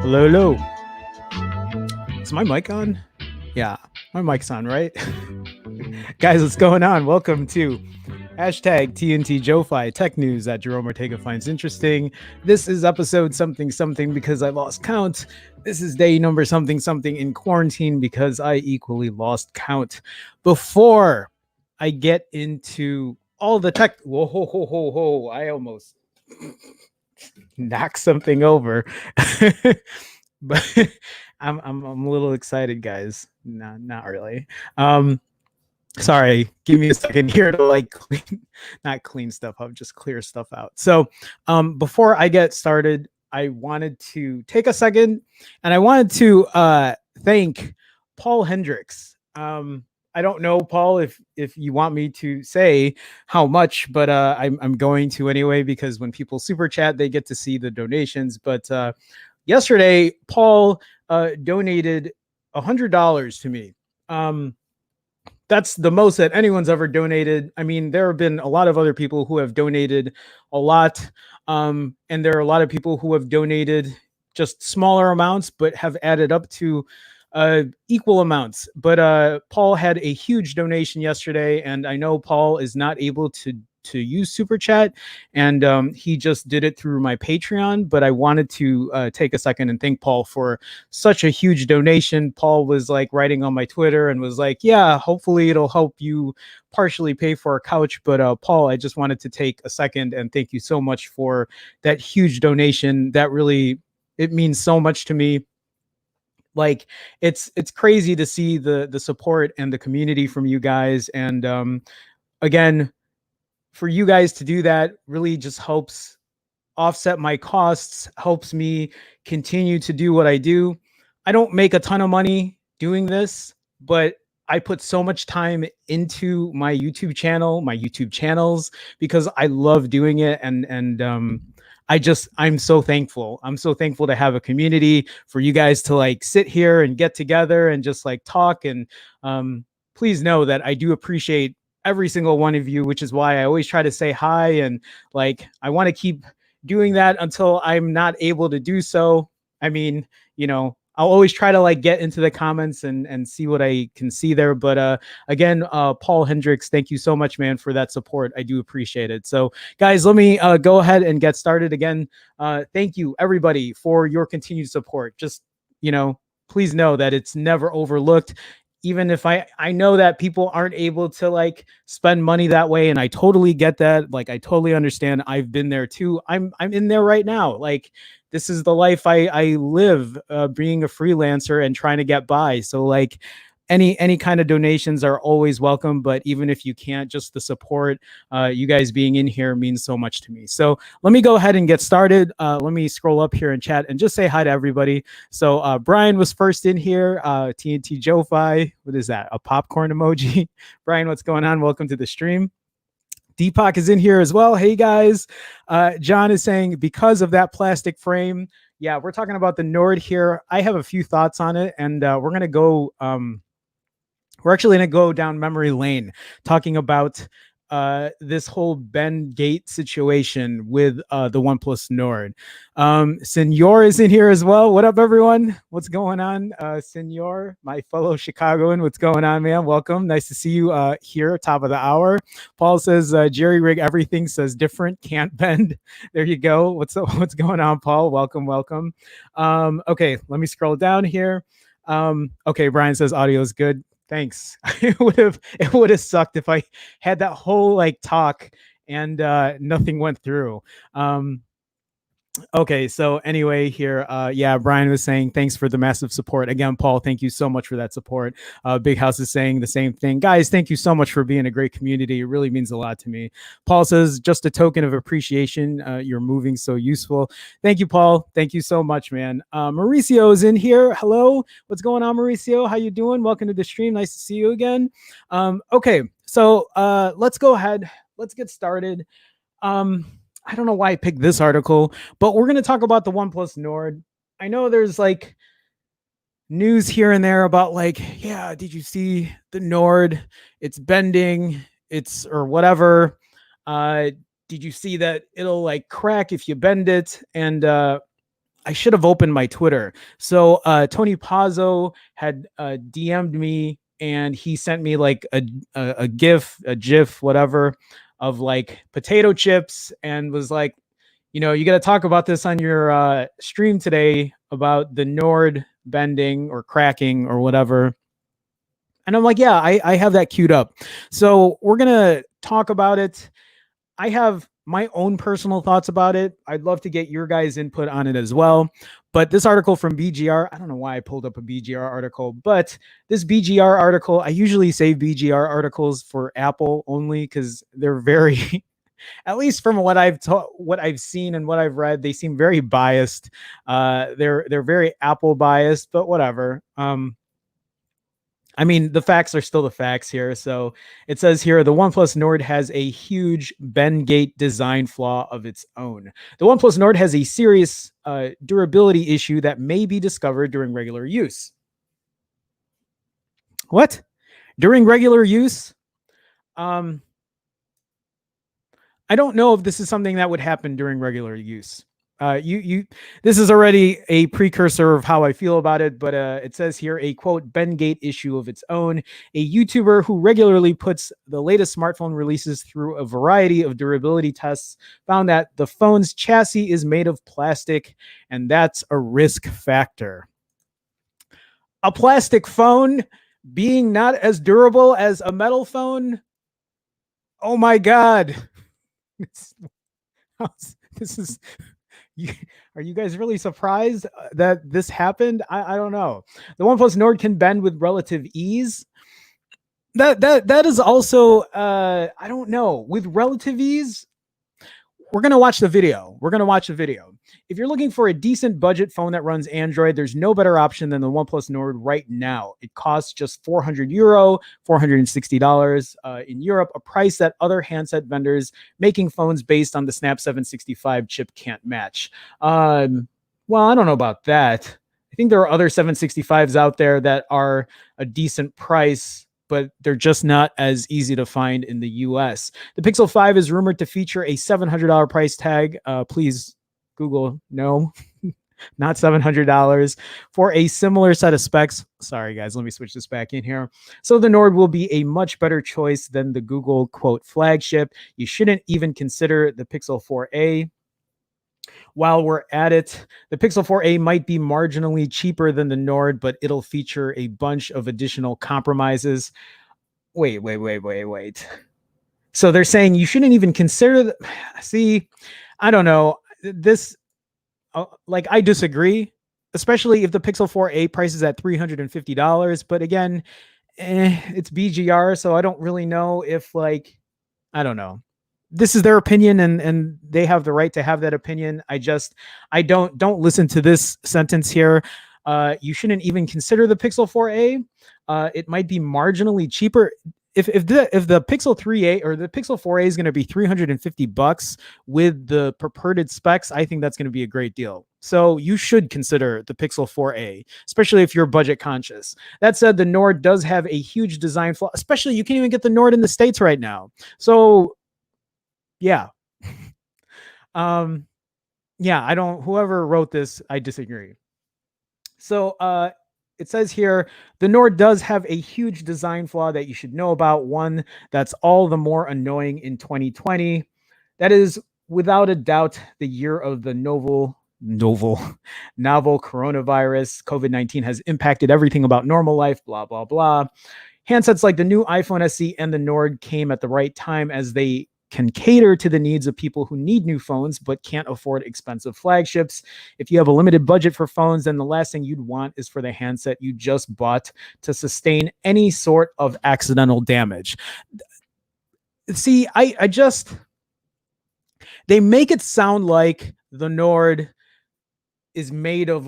Hello, hello. Is my mic on? Yeah, my mic's on, right? Guys, what's going on? Welcome to hashtag TNT JoeFi Tech News that Jerome Ortega finds interesting. This is episode something something because I lost count. This is day number something something in quarantine because I equally lost count. Before I get into all the tech, whoa, ho, ho, ho, ho, I almost knocked something over. But I'm a little excited, guys. Not really. Um, Sorry, give me a second here to like not clean stuff up, just clear stuff out. So, before I get started, I wanted to take a second and I wanted to thank Paul Hendricks. I don't know, Paul, if you want me to say how much, but I'm going to anyway because when people super chat, they get to see the donations. But yesterday, Paul donated $100 to me. That's the most that anyone's ever donated. I mean, there have been a lot of other people who have donated a lot. And there are a lot of people who have donated just smaller amounts, but have added up to equal amounts. But Paul had a huge donation yesterday, and I know Paul is not able to use super chat, and he just did it through my Patreon. But I wanted to take a second and thank Paul for such a huge donation. Paul was like writing on my Twitter and was like, yeah, hopefully it'll help you partially pay for a couch. But Paul, I just wanted to take a second and thank you so much for that huge donation. That really, it means so much to me. Like it's crazy to see the support and the community from you guys. And again, for you guys to do that really just helps offset my costs, helps me continue to do what I do. I don't make a ton of money doing this, but I put so much time into my YouTube channel, my YouTube channels, because I love doing it. And I'm so thankful. I'm so thankful to have a community, for you guys to like sit here and get together and just like talk. And please know that I do appreciate every single one of you, which is why I always try to say hi. And like, I want to keep doing that until I'm not able to do so. I mean, I'll always try to like get into the comments and see what I can see there. But again, Paul Hendricks, thank you so much, man, for that support. I do appreciate it. So guys, let me go ahead and get started again. Thank you everybody for your continued support. Just, please know that it's never overlooked. Even if I know that people aren't able to like spend money that way, and I totally get that. Like, I totally understand. I've been there too. I'm in there right now. Like, this is the life I live, being a freelancer and trying to get by. So like, any kind of donations are always welcome. But even if you can't, just the support, you guys being in here means so much to me. So let me go ahead and get started. Let me scroll up here in chat and just say hi to everybody. So Brian was first in here. TNT JoeFi, what is that? A popcorn emoji. Brian, what's going on? Welcome to the stream. Deepak is in here as well. Hey guys. John is saying, because of that plastic frame. Yeah, we're talking about the Nord here. I have a few thoughts on it, and we're going to go... we're actually going to go down memory lane talking about this whole Ben Gate situation with the OnePlus Nord. Senor is in here as well. What up, everyone? What's going on? Senor, my fellow Chicagoan, what's going on, man? Welcome. Nice to see you here, top of the hour. Paul says, Jerry rig everything, says different, can't bend. There you go. What's going on, Paul? Welcome. Okay, let me scroll down here. Okay, Brian says audio is good. Thanks. It would have sucked if I had that whole like talk and nothing went through. Okay, so anyway here, yeah, Brian was saying thanks for the massive support. Again, Paul, thank you so much for that support. Big House is saying the same thing. Guys, thank you so much for being a great community. It really means a lot to me. Paul says, just a token of appreciation. You're moving so useful. Thank you, Paul. Thank you so much, man. Mauricio is in here. Hello. What's going on, Mauricio? How you doing? Welcome to the stream. Nice to see you again. Okay, so let's go ahead. Let's get started. I don't know why I picked this article, but we're going to talk about the OnePlus Nord. I know there's like news here and there about like, yeah, did you see the Nord? It's bending, or whatever. Did you see that it'll like crack if you bend it? And I should have opened my Twitter. So Tony Pazzo had DM'd me, and he sent me like a GIF, whatever, of like potato chips, and was like, you got to talk about this on your stream today about the Nord bending or cracking or whatever. And I'm like, yeah, I have that queued up. So we're going to talk about it. I have my own personal thoughts about it. I'd love to get your guys' input on it as well. But this article from BGR, I don't know why I pulled up a BGR article, but this BGR article, I usually save BGR articles for Apple only because they're very, at least from what I've seen and what I've read, they seem very biased. They're very Apple biased, but whatever. I mean, the facts are still the facts here. So it says here, the OnePlus Nord has a huge bend gate design flaw of its own. The OnePlus Nord has a serious durability issue that may be discovered during regular use. What? During regular use? I don't know if this is something that would happen during regular use. This is already a precursor of how I feel about it, but it says here a quote bend gate issue of its own. A YouTuber who regularly puts the latest smartphone releases through a variety of durability tests found that the phone's chassis is made of plastic, and that's a risk factor. A plastic phone being not as durable as a metal phone? Oh my God. This is... Are you guys really surprised that this happened? I don't know. The OnePlus Nord can bend with relative ease. That is also I don't know, with relative ease. We're gonna watch the video. If you're looking for a decent budget phone that runs Android, there's no better option than the OnePlus Nord right now. It costs just €400, $460 in Europe, a price that other handset vendors making phones based on the Snap 765 chip can't match. Well, I don't know about that. I think there are other 765s out there that are a decent price, but they're just not as easy to find in the US. The Pixel 5 is rumored to feature a $700 price tag. Please Google, no, not $700 for a similar set of specs. Sorry, guys, let me switch this back in here. So the Nord will be a much better choice than the Google quote flagship. You shouldn't even consider the Pixel 4a. While we're at it, the Pixel 4a might be marginally cheaper than the Nord, but it'll feature a bunch of additional compromises. Wait. So they're saying you shouldn't even consider see, I don't know. This, I disagree, especially if the Pixel 4a price is at $350. But again, it's BGR, so I don't really know if I don't know. This is their opinion, and they have the right to have that opinion. I don't listen to this sentence here. You shouldn't even consider the Pixel 4a. It might be marginally cheaper. If the Pixel 3a or the Pixel 4a is going to be $350 with the purported specs, I think that's going to be a great deal. So you should consider the Pixel 4a, especially if you're budget conscious. That said, the Nord does have a huge design flaw, especially you can't even get the Nord in the States right now. So yeah. Whoever wrote this, I disagree. So it says here, the Nord does have a huge design flaw that you should know about, one that's all the more annoying in 2020. That is, without a doubt, the year of the novel coronavirus. COVID-19 has impacted everything about normal life, blah, blah, blah. Handsets like the new iPhone SE and the Nord came at the right time, as they can cater to the needs of people who need new phones but can't afford expensive flagships. If you have a limited budget for phones, then the last thing you'd want is for the handset you just bought to sustain any sort of accidental damage. See, they make it sound like the Nord is made of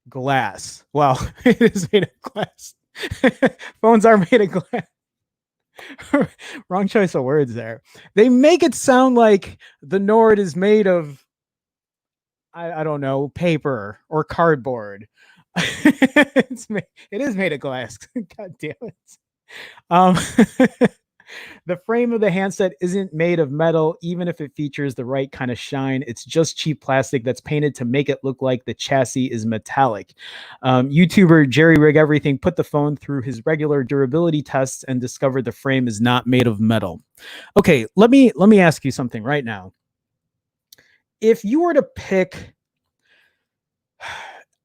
glass. Well, it is made of glass. Phones are made of glass. Wrong choice of words there. They make it sound like the Nord is made of, I don't know, paper or cardboard. It is made of glass. God damn it. The frame of the handset isn't made of metal, even if it features the right kind of shine. It's just cheap plastic that's painted to make it look like the chassis is metallic. YouTuber Jerry Rig Everything put the phone through his regular durability tests and discovered the frame is not made of metal. Okay, let me ask you something right now. If you were to pick,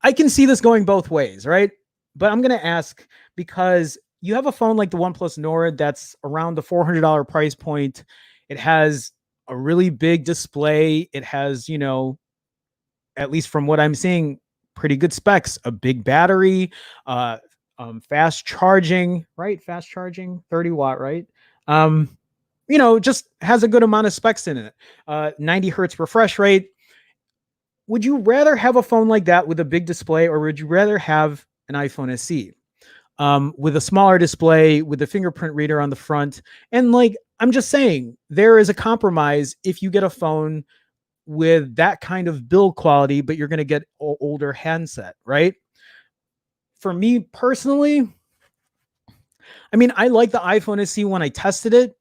I can see this going both ways, right? But I'm going to ask because you have a phone like the OnePlus Nord that's around the $400 price point. It has a really big display. It has, at least from what I'm seeing, pretty good specs, a big battery, fast charging, right? Fast charging, 30 watt, right? Just has a good amount of specs in it. 90 hertz refresh rate. Would you rather have a phone like that with a big display, or would you rather have an iPhone SE with a smaller display, with a fingerprint reader on the front? And I'm just saying, there is a compromise if you get a phone with that kind of build quality, but you're going to get an older handset, right? For me personally, I mean, I like the iPhone SE when I tested it.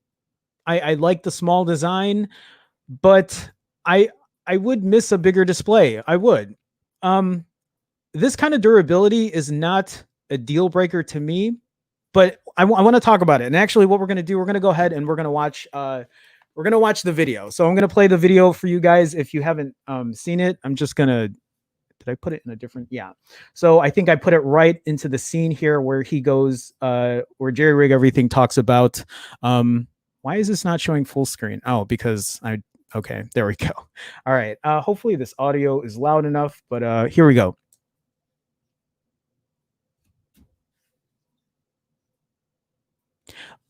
I like the small design, but I would miss a bigger display. I would. This kind of durability is not a deal breaker to me, but I want to talk about it. And actually, what we're going to do, we're going to go ahead and we're going to watch. We're going to watch the video. So I'm going to play the video for you guys. If you haven't seen it, I'm just going to. Did I put it in a different? Yeah. So I think I put it right into the scene here where he goes, where Jerry Rig Everything talks about. Why is this not showing full screen? Oh, because okay, there we go. All right. Hopefully this audio is loud enough, but here we go.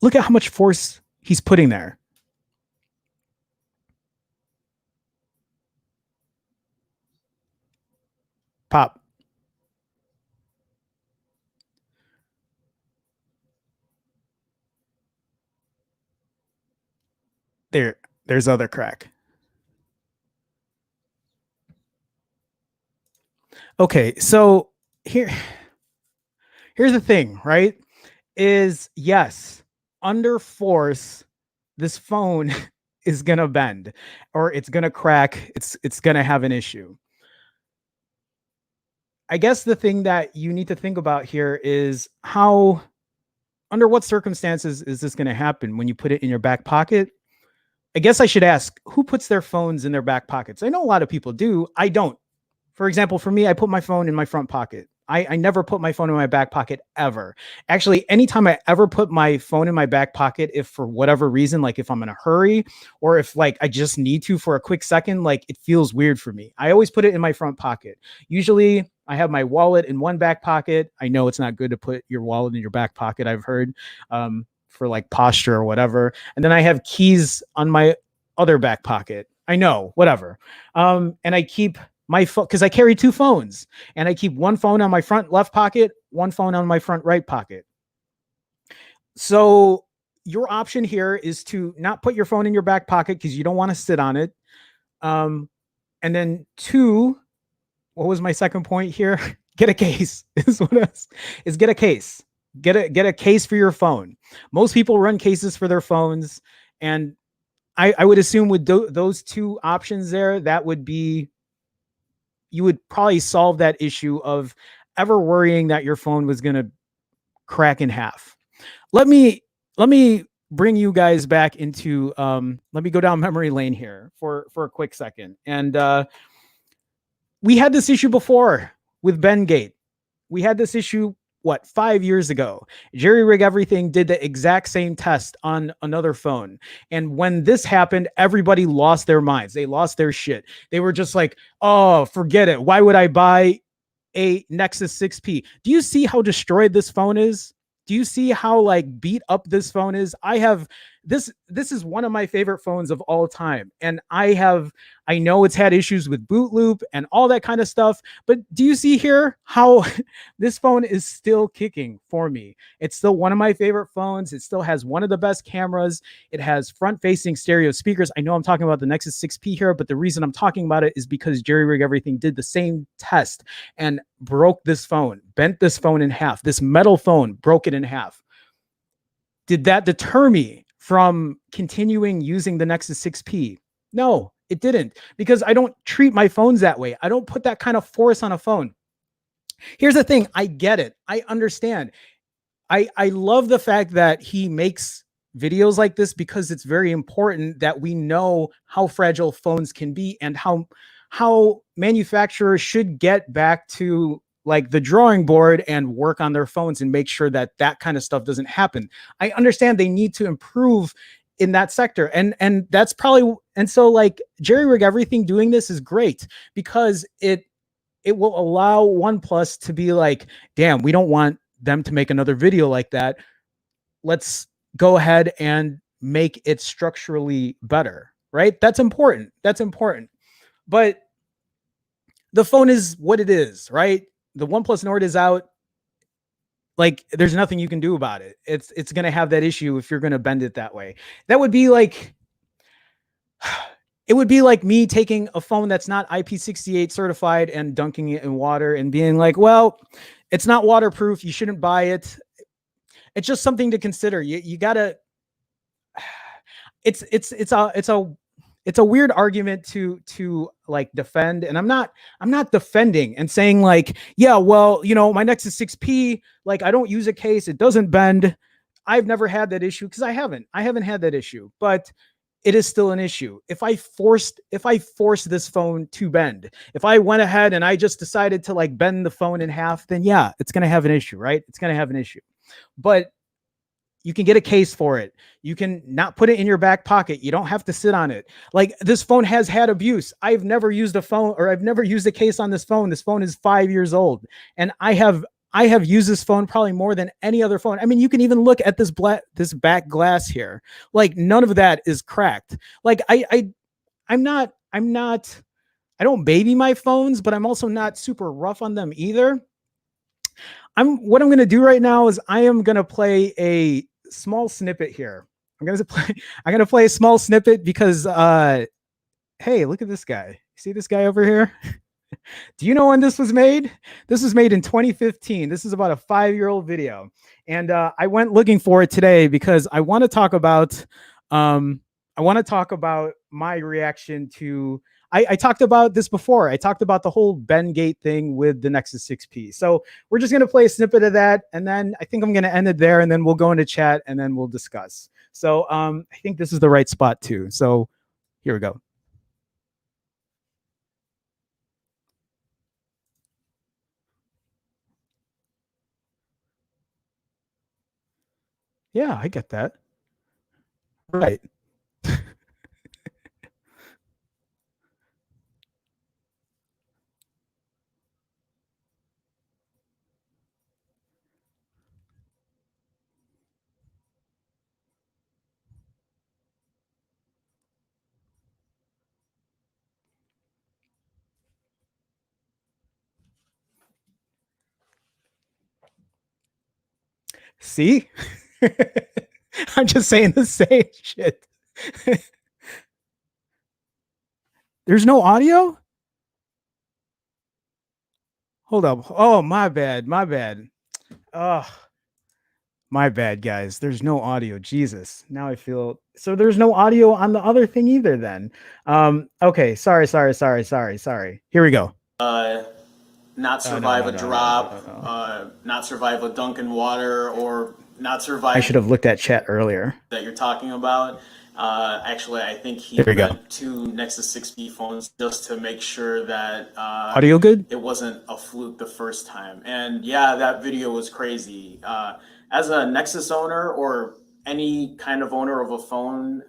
Look at how much force he's putting there. Pop. There's other crack. Okay, so here's the thing, right? Is yes, under force, this phone is gonna bend or it's gonna crack. It's gonna have an issue. I guess the thing that you need to think about here is how, under what circumstances is this going to happen when you put it in your back pocket? I guess I should ask, who puts their phones in their back pockets? I know a lot of people do. I don't. For example, for me, I put my phone in my front pocket. I never put my phone in my back pocket ever. Actually, anytime I ever put my phone in my back pocket, if for whatever reason, like if I'm in a hurry or if I just need to for a quick second, it feels weird for me. I always put it in my front pocket. Usually I have my wallet in one back pocket. I know it's not good to put your wallet in your back pocket, I've heard, for posture or whatever. And then I have keys on my other back pocket. I know, whatever. And I keep my phone because I carry two phones, and I keep one phone on my front left pocket, one phone on my front right pocket. So your option here is to not put your phone in your back pocket because you don't want to sit on it. And then two, what was my second point here? Get a case. Is get a case. Get a case for your phone. Most people run cases for their phones, and I would assume with those two options there, that would be, you would probably solve that issue of ever worrying that your phone was going to crack in half. Let me bring you guys back into, let me go down memory lane here for a quick second. And we had this issue before with Bengate. We had this issue, 5 years ago? Jerry Rig Everything did the exact same test on another phone. And when this happened, everybody lost their minds. They lost their shit. They were just like, oh, forget it. Why would I buy a Nexus 6P? Do you see how destroyed this phone is? Do you see how beat up this phone is? I have this is one of my favorite phones of all time. And I know it's had issues with boot loop and all that kind of stuff, but do you see here how this phone is still kicking for me? It's still one of my favorite phones. It still has one of the best cameras. It has front-facing stereo speakers. I know I'm talking about the Nexus 6P here, but the reason I'm talking about it is because Jerry Rig Everything did the same test and broke this phone, bent this phone in half. This metal phone broke it in half. Did that deter me from continuing using the Nexus 6P? No, it didn't, because I don't treat my phones that way. I don't put that kind of force on a phone. Here's the thing. I get it. I understand. I love the fact that he makes videos like this, because it's very important that we know how fragile phones can be, and how manufacturers should get back to like the drawing board and work on their phones and make sure that that kind of stuff doesn't happen. I understand they need to improve in that sector, and that's probably, and so like Jerry Rig Everything doing this is great, because it will allow OnePlus to be like, damn, we don't want them to make another video like that. Let's go ahead and make it structurally better, right? That's important. That's important. But the phone is what it is, right? The OnePlus Nord is out. Like, there's nothing you can do about it. It's going to have that issue if you're going to bend it that way. That would be like, it would be like me taking a phone that's not IP68 certified and dunking it in water and being like, well, it's not waterproof, you shouldn't buy it. It's just something to consider. You gotta, it's a weird argument to like defend. And I'm not defending and saying like, yeah, well, you know, my Nexus 6P, like I don't use a case, it doesn't bend. I've never had that issue, because I haven't had that issue, but it is still an issue. If I forced this phone to bend, if I went ahead and I just decided to like bend the phone in half, then yeah, it's going to have an issue, right? It's going to have an issue. But you can get a case for it. You can not put it in your back pocket. You don't have to sit on it. Like, this phone has had abuse. I've never used a phone, or I've never used a case on this phone. This phone is 5 years old, and I have used this phone probably more than any other phone. I mean, you can even look at this back glass here. Like, none of that is cracked. Like, I don't baby my phones, but I'm also not super rough on them either. What I'm going to do right now is I am going to play a small snippet here. I'm going to play a small snippet because, hey, look at this guy. See this guy over here? Do you know when this was made? This was made in 2015. This is about a 5-year-old video. And I went looking for it today because I want to talk about my reaction to, I talked about this before. I talked about the whole Ben Gate thing with the Nexus 6P. So we're just going to play a snippet of that. And then I think I'm going to end it there, and then we'll go into chat and then we'll discuss. So I think this is the right spot too. So here we go. Yeah, I get that. Right. See? I'm just saying the same shit. There's no audio? Hold up. Oh, my bad. My bad. Oh, my bad, guys. There's no audio. Jesus. Now I feel so. There's no audio on the other thing either then. Okay. Sorry. Here we go. Not survive a drop, not survive a dunk in water, or not survive. I should have looked at chat earlier. That you're talking about. Actually, I think he went to Nexus 6P phones just to make sure that audio good. It wasn't a fluke the first time. And yeah, that video was crazy. As a Nexus owner or any kind of owner of a phone,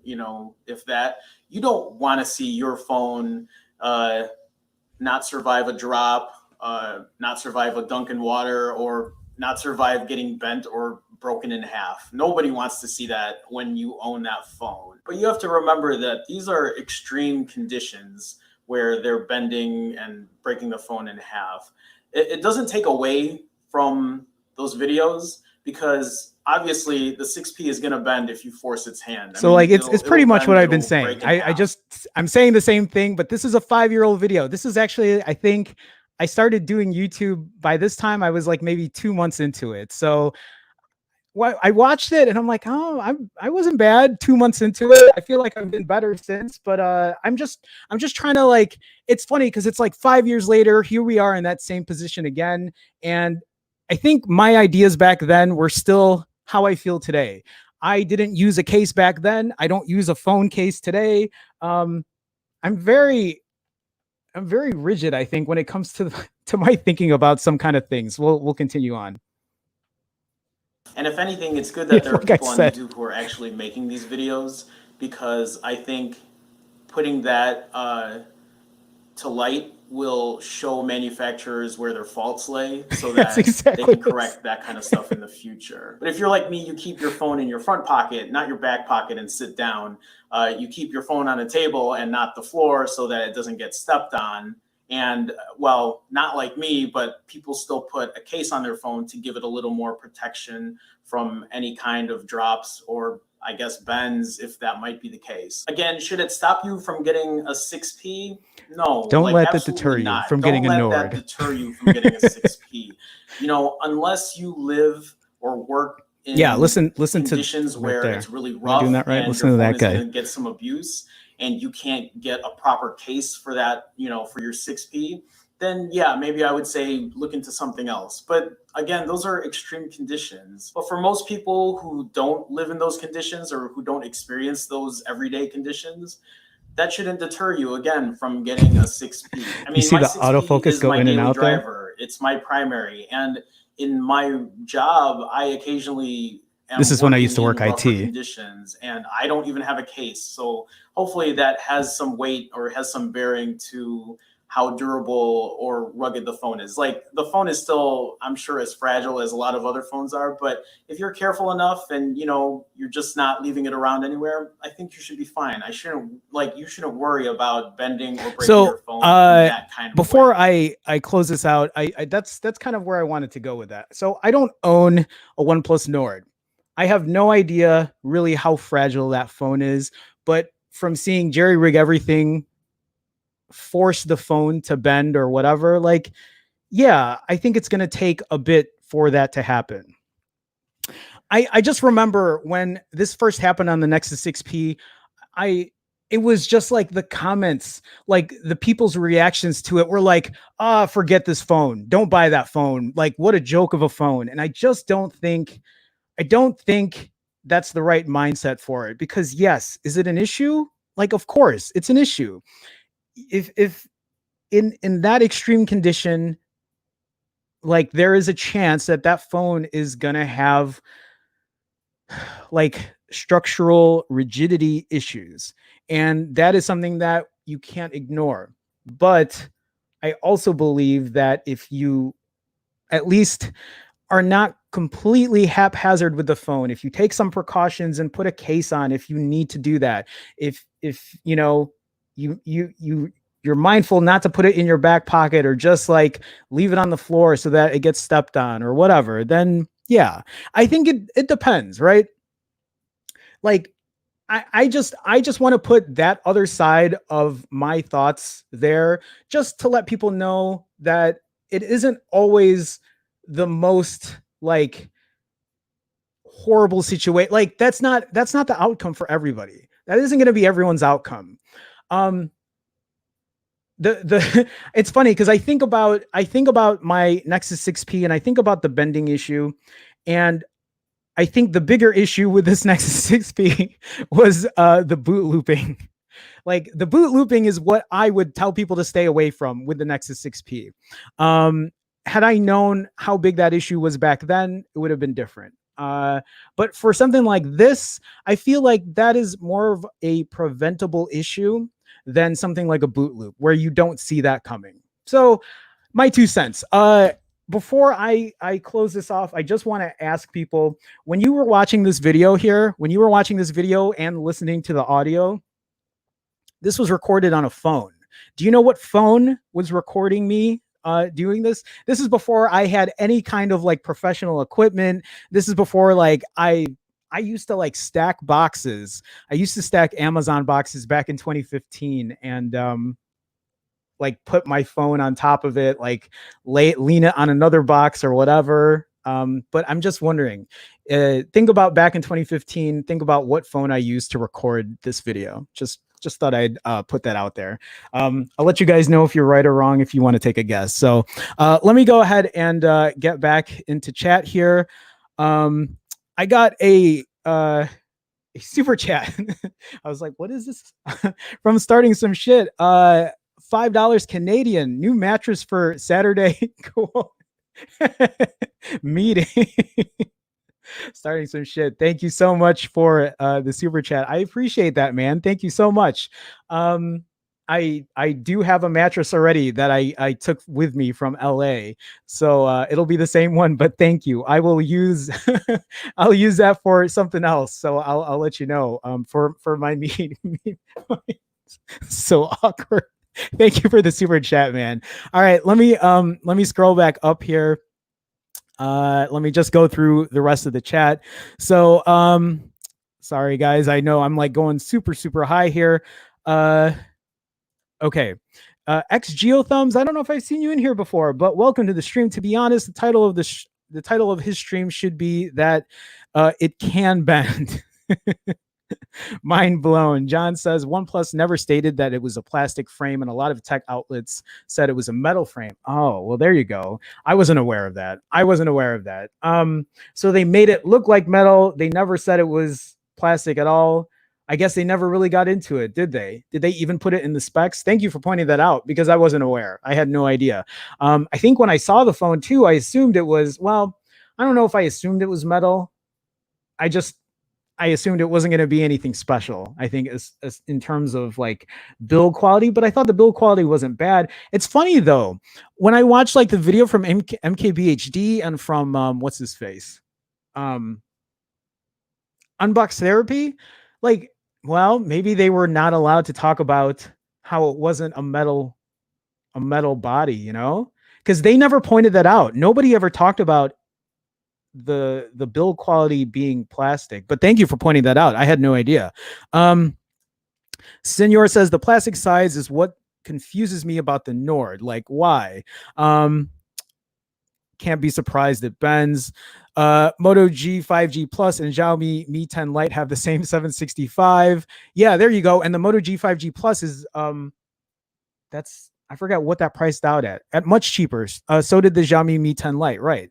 you know, if that, you don't want to see your phone not survive a drop, not survive a dunk in water, or not survive getting bent or broken in half. Nobody wants to see that when you own that phone. But you have to remember that these are extreme conditions where they're bending and breaking the phone in half. It doesn't take away from those videos, because obviously the 6P is going to bend if you force its hand. So like it's pretty much what I've been saying. I'm saying the same thing, but this is a 5-year-old video. This is actually, I think I started doing YouTube by this time. I was like maybe 2 months into it. So I watched it and I'm like, oh, I wasn't bad 2 months into it. I feel like I've been better since, but I'm just trying to like. It's funny because it's like 5 years later, here we are in that same position again, and I think my ideas back then were still how I feel today. I didn't use a case back then. I don't use a phone case today. Um, I'm very rigid, I think, when it comes to to my thinking about some kind of things. We'll continue on. And if anything, it's good that there are Like I people on said, YouTube who are actually making these videos, because I think putting that to light will show manufacturers where their faults lay, so that's that they exactly can correct that kind of stuff in the future. But if you're like me, you keep your phone in your front pocket, not your back pocket, and sit down. You keep your phone on a table and not the floor so that it doesn't get stepped on. And well, not like me, but people still put a case on their phone to give it a little more protection from any kind of drops, or I guess bends, if that might be the case. Again, should it stop you from getting a 6P? No, don't like let that deter absolutely you not. from Don't getting a let that Nord. deter you from getting a 6P. You know, unless you live or work Yeah, in listen to conditions right where there. it's really Am I doing rough that right? and Listen your to phone that is going guy. to get some abuse and you can't get a proper case for that, you know, for your 6P, then yeah, maybe I would say look into something else. But again, those are extreme conditions. But for most people who don't live in those conditions or who don't experience those everyday conditions, that shouldn't deter you again from getting a 6P. I You mean, see my the 6P autofocus is go my in and daily out there? driver. It's my primary. And in my job, I occasionally This am is when I used working to in work rougher IT. conditions and I don't even have a case. So hopefully that has some weight or has some bearing to how durable or rugged the phone is. Like the phone is still, I'm sure, as fragile as a lot of other phones are, but if you're careful enough and you know you're just not leaving it around anywhere, I think you should be fine. You shouldn't worry about bending or breaking your So phone in that kind of before way. I close this out, that's kind of where I wanted to go with that. So I don't own a OnePlus Nord. I have no idea really how fragile that phone is, but from seeing Jerry rig everything, force the phone to bend or whatever, like, yeah, I think it's going to take a bit for that to happen. I just remember when this first happened on the Nexus 6P, I it was just like the comments, like the people's reactions to it were like, ah, forget this phone. Don't buy that phone. Like, what a joke of a phone. And I just don't think that's the right mindset for it. Because yes, is it an issue? Like, of course, it's an issue. If in that extreme condition, like there is a chance that that phone is gonna have like structural rigidity issues. And that is something that you can't ignore. But I also believe that if you at least are not completely haphazard with the phone, if you take some precautions and put a case on if you need to do that, if you know you're mindful not to put it in your back pocket or just like leave it on the floor so that it gets stepped on or whatever, then yeah, I think it depends, right? Like I just want to put that other side of my thoughts there just to let people know that it isn't always the most like horrible situation. Like that's not the outcome for everybody. That isn't going to be everyone's outcome. Um the it's funny because I think about my Nexus 6P and I think about the bending issue, and I think the bigger issue with this Nexus 6P was the boot looping. Like the boot looping is what I would tell people to stay away from with the Nexus 6P. Um, had I known how big that issue was back then, it would have been different. But for something like this, I feel like that is more of a preventable issue than something like a boot loop where you don't see that coming. So my 2 cents. Before I close this off, I just want to ask people, when you were watching this video here, when you were watching this video and listening to the audio, this was recorded on a phone. Do you know what phone was recording me doing this? This is before I had any kind of like professional equipment. This is before like I used to like stack boxes. I used to stack Amazon boxes back in 2015 and like put my phone on top of it, like lean it on another box or whatever. But I'm just wondering, think about back in 2015, think about what phone I used to record this video. Just thought I'd put that out there. I'll let you guys know if you're right or wrong if you want to take a guess. So let me go ahead and get back into chat here. I got a super chat. I was like, what is this? From Starting Some Shit. $5 Canadian, new mattress for Saturday. Cool. Meeting. Starting Some Shit. Thank you so much for the super chat. I appreciate that, man. Thank you so much. I do have a mattress already that I took with me from LA, so it'll be the same one. But thank you. I will use I'll use that for something else. So I'll let you know. For my meeting. So awkward. Thank you for the super chat, man. All right, let me scroll back up here. Let me just go through the rest of the chat. So sorry guys, I know I'm like going super high here. Okay. X Geothumbs, I don't know if I've seen you in here before, but welcome to the stream. To be honest, the title of his stream should be that it can bend. Mind blown. John says OnePlus never stated that it was a plastic frame, and a lot of tech outlets said it was a metal frame. Oh, well, there you go. I wasn't aware of that. So they made it look like metal. They never said it was plastic at all. I guess they never really got into it, did they? Did they even put it in the specs? Thank you for pointing that out, because I wasn't aware. I had no idea. I think when I saw the phone too, I assumed it was, well, I don't know if I assumed it was metal. I assumed it wasn't going to be anything special. I think as in terms of like build quality, but I thought the build quality wasn't bad. It's funny though, when I watched like the video from MKBHD and from what's his face, Unbox Therapy, like, well, maybe they were not allowed to talk about how it wasn't a metal body, you know, because they never pointed that out. Nobody ever talked about the build quality being plastic, but thank you for pointing that out. I had no idea. Senor says the plastic size is what confuses me about the Nord. Like, why? Can't be surprised it bends. Moto G 5G Plus and Xiaomi Mi 10 Lite have the same 765. Yeah, there you go. And the Moto G 5G Plus is that's, I forgot what that priced out at much cheaper. So did the Xiaomi Mi 10 Lite, right?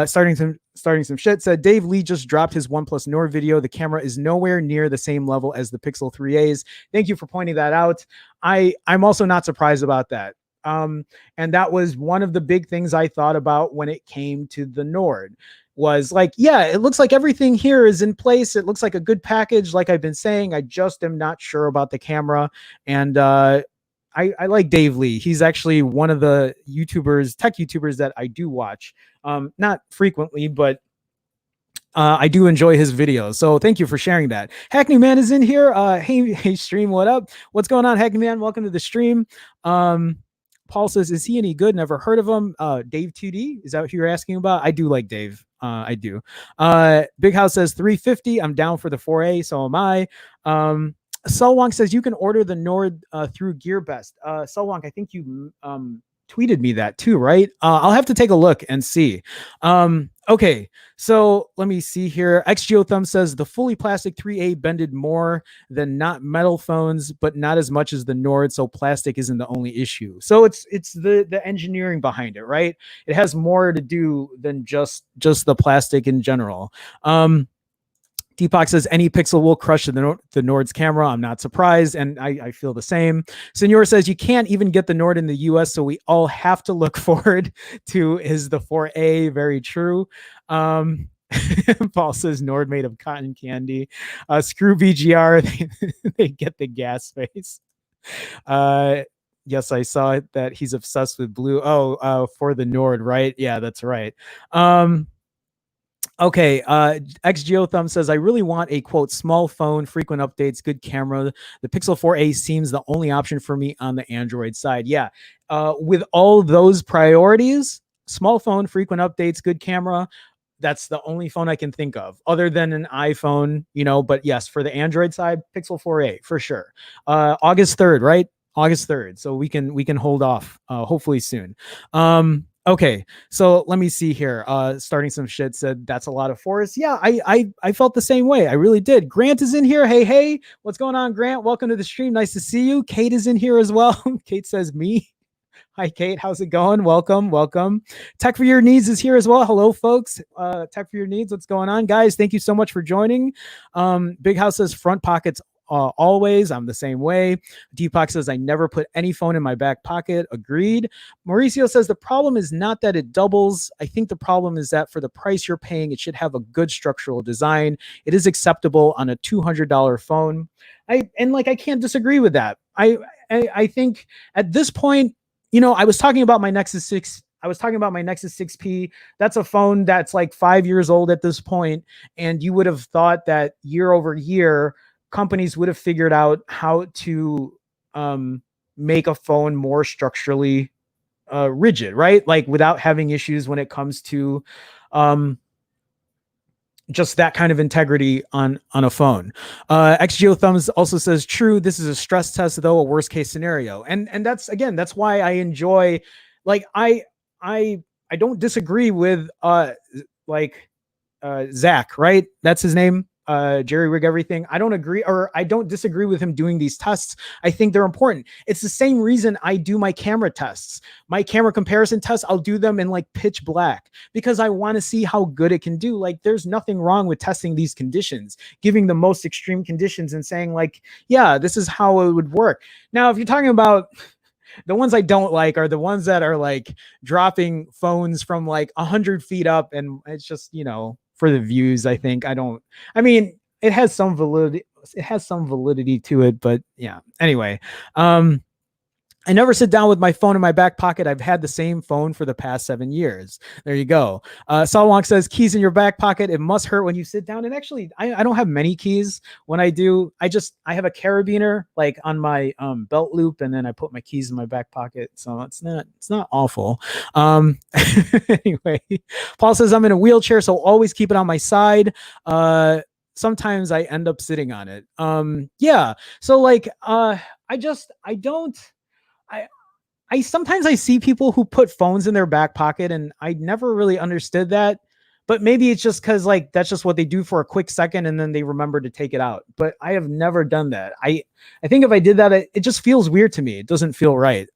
Starting some shit said Dave Lee just dropped his OnePlus Nord video. The camera is nowhere near the same level as the Pixel 3A's. Thank you for pointing that out. I'm also not surprised about that. And that was one of the big things I thought about when it came to the Nord. Was like, yeah, it looks like everything here is in place. It looks like a good package, like I've been saying. I just am not sure about the camera. And I like Dave Lee. He's actually one of the tech YouTubers that I do watch. Not frequently, but I do enjoy his videos. So thank you for sharing that. Hackney Man is in here. Hey, stream, what up? What's going on, Hackney Man? Welcome to the stream. Paul says, is he any good? Never heard of him. Dave 2D, is that what you're asking about? I do like Dave. I do. Big House says 350. I'm down for the 4A. So am I. Selwonk says you can order the Nord through GearBest. Selwonk, I think you tweeted me that too, right? I'll have to take a look and see. Okay, so let me see here. XGeoThumb says the fully plastic 3A bended more than not metal phones, but not as much as the Nord, so plastic isn't the only issue. So it's the engineering behind it, right? It has more to do than just the plastic in general. Deepak says any Pixel will crush the Nord's camera. I'm not surprised, and I feel the same. Senor says you can't even get the Nord in the US, so we all have to look forward to is the 4A. Very true. Paul says Nord made of cotton candy. Screw VGR. They get the gas face. Yes, I saw it that he's obsessed with blue. For the Nord, right? Yeah, that's right. Okay, XGeoThumb says, I really want a, quote, small phone, frequent updates, good camera. The Pixel 4a seems the only option for me on the Android side. Yeah, with all those priorities, small phone, frequent updates, good camera, that's the only phone I can think of other than an iPhone, you know, but yes, for the Android side, Pixel 4a for sure. August 3rd, right? August 3rd. So we can hold off hopefully soon. Okay, so let me see here. Starting some shit said that's a lot of force. Yeah, I felt the same way. I really did. Grant is in here. Hey, what's going on, Grant? Welcome to the stream. Nice to see you. Kate is in here as well. Kate says me. Hi, Kate. How's it going? Welcome. Tech for Your Needs is here as well. Hello, folks. Tech for Your Needs. What's going on, guys? Thank you so much for joining. Big House says front pockets always. I'm the same way. Deepak says I never put any phone in my back pocket. Agreed. Mauricio says the problem is not that it doubles. I think the problem is that for the price you're paying, it should have a good structural design. It is acceptable on a $200 phone. I can't disagree with that. I think at this point, I was talking about my Nexus 6. I was talking about my Nexus 6P. That's a phone that's like 5 years old at this point, and you would have thought that year over year, companies would have figured out how to make a phone more structurally rigid, right? Like without having issues when it comes to just that kind of integrity on a phone. XGO Thumbs also says, true, this is a stress test, though, a worst case scenario. And that's, again, that's why I enjoy, like, I don't disagree with Zach, right? That's his name. Jerry Rig Everything. I don't disagree with him doing these tests. I think they're important. It's the same reason I do my camera tests. My camera comparison tests, I'll do them in like pitch black because I want to see how good it can do. Like there's nothing wrong with testing these conditions, giving the most extreme conditions and saying like, yeah, this is how it would work. Now, if you're talking about the ones I don't like are the ones that are like dropping phones from like 100 feet up. And it's just, for the views, I think it has some validity. It has some validity to it, but yeah. Anyway, I never sit down with my phone in my back pocket. I've had the same phone for the past 7 years. There you go. Salwonk says keys in your back pocket. It must hurt when you sit down. And actually, I don't have many keys. When I do, I have a carabiner like on my belt loop, and then I put my keys in my back pocket. So it's not awful. Anyway, Paul says I'm in a wheelchair, so always keep it on my side. Sometimes I end up sitting on it. Yeah. So like, I sometimes I see people who put phones in their back pocket, and I never really understood that. But maybe it's just because like that's just what they do for a quick second, and then they remember to take it out. But I have never done that. I think if I did that, it just feels weird to me. It doesn't feel right.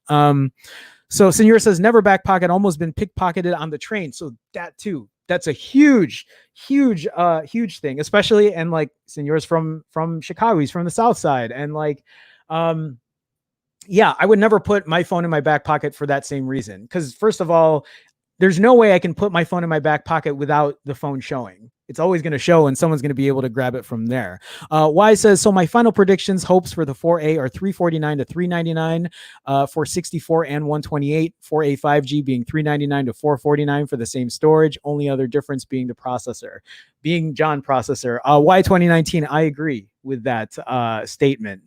So Senor says never back pocket, almost been pickpocketed on the train. So that too. That's a huge thing, especially, and like Senor's from Chicago. He's from the South Side, and like, yeah, I would never put my phone in my back pocket for that same reason. Because first of all, there's no way I can put my phone in my back pocket without the phone showing. It's always going to show, and someone's going to be able to grab it from there. Y says, so my final predictions, hopes for the 4A are $349 to $399 for 64 and 128. 4A 5G being $399 to $449 for the same storage. Only other difference being the processor, being John processor. Y 2019, I agree with that statement.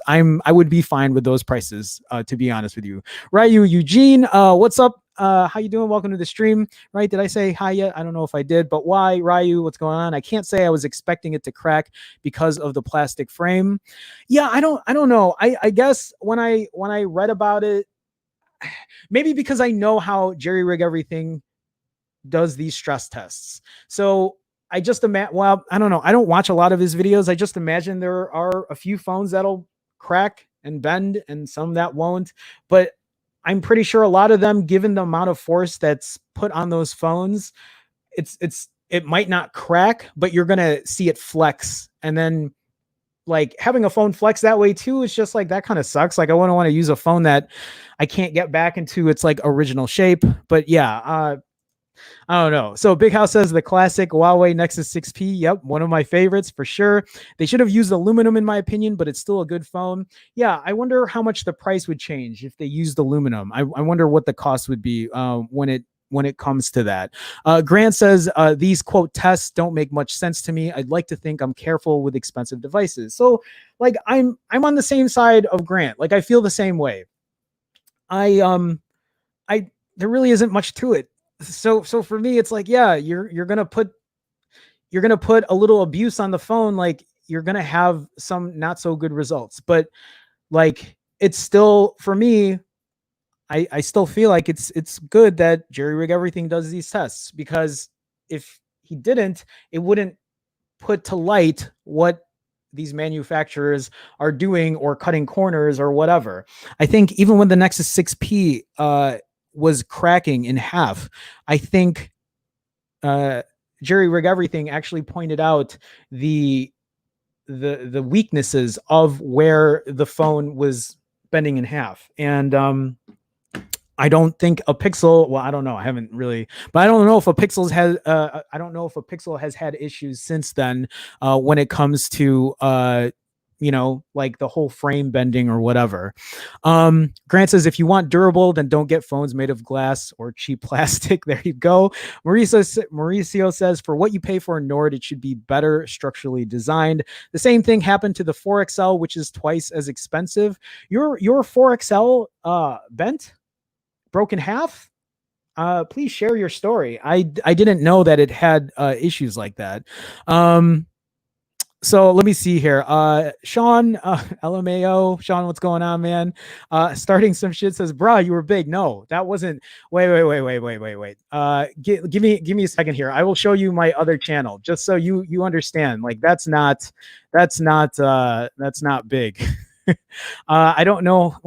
I would be fine with those prices, to be honest with you. Ryu Eugene, what's up? How you doing? Welcome to the stream. Right? Did I say hi yet? I don't know if I did, but why, Ryu? What's going on? I can't say I was expecting it to crack because of the plastic frame. Yeah, I don't know. I guess when I read about it, maybe because I know how Jerry Rig Everything does these stress tests. So I just imagine, well, I don't know. I don't watch a lot of his videos. I just imagine there are a few phones that'll crack and bend and some that won't. But I'm pretty sure a lot of them, given the amount of force that's put on those phones, it might not crack, but you're going to see it flex. And then like having a phone flex that way too, is just like, that kind of sucks. Like I wouldn't want to use a phone that I can't get back into its like original shape. But yeah, I don't know. So Big House says the classic Huawei Nexus 6P. Yep, one of my favorites for sure. They should have used aluminum in my opinion, but it's still a good phone. Yeah, I wonder how much the price would change if they used aluminum. I wonder what the cost would be when it comes to that. Grant says these quote tests don't make much sense to me. I'd like to think I'm careful with expensive devices. So like I'm on the same side of Grant. Like I feel the same way. There really isn't much to it. So for me, it's like, yeah, you're gonna put a little abuse on the phone, like you're gonna have some not so good results. But like it's still, for me, I still feel like it's good that Jerry Rig Everything does these tests, because if he didn't, it wouldn't put to light what these manufacturers are doing or cutting corners or whatever. I think even when the Nexus 6P was cracking in half, I think Jerry Rig Everything actually pointed out the weaknesses of where the phone was bending in half. And I don't think a Pixel. Well, I don't know. I haven't really, but I don't know if a Pixel's has. I don't know if a Pixel has had issues since then when it comes to like the whole frame bending or whatever. Grant says, if you want durable, then don't get phones made of glass or cheap plastic. There you go. Mauricio says, for what you pay for a Nord, it should be better structurally designed. The same thing happened to the 4XL, which is twice as expensive. Your 4XL bent, broken half. Please share your story. I didn't know that it had issues like that. So let me see here. Sean, LMAO, Sean, what's going on, man? Starting some shit says, bruh, you were big. No, that wasn't. Wait. Give me a second here. I will show you my other channel just so you understand. Like that's not big. I don't know.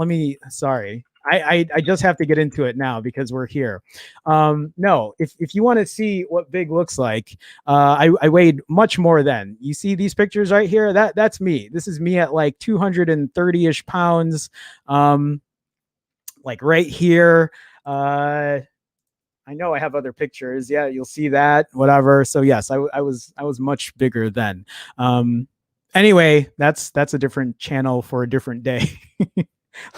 Sorry. I just have to get into it now because we're here. No, if you want to see what big looks like, I weighed much more then. You see these pictures right here? That's me. This is me at like 230-ish pounds. Like right here. I know I have other pictures. Yeah, you'll see that, whatever. So yes, I was much bigger then. Anyway, that's a different channel for a different day.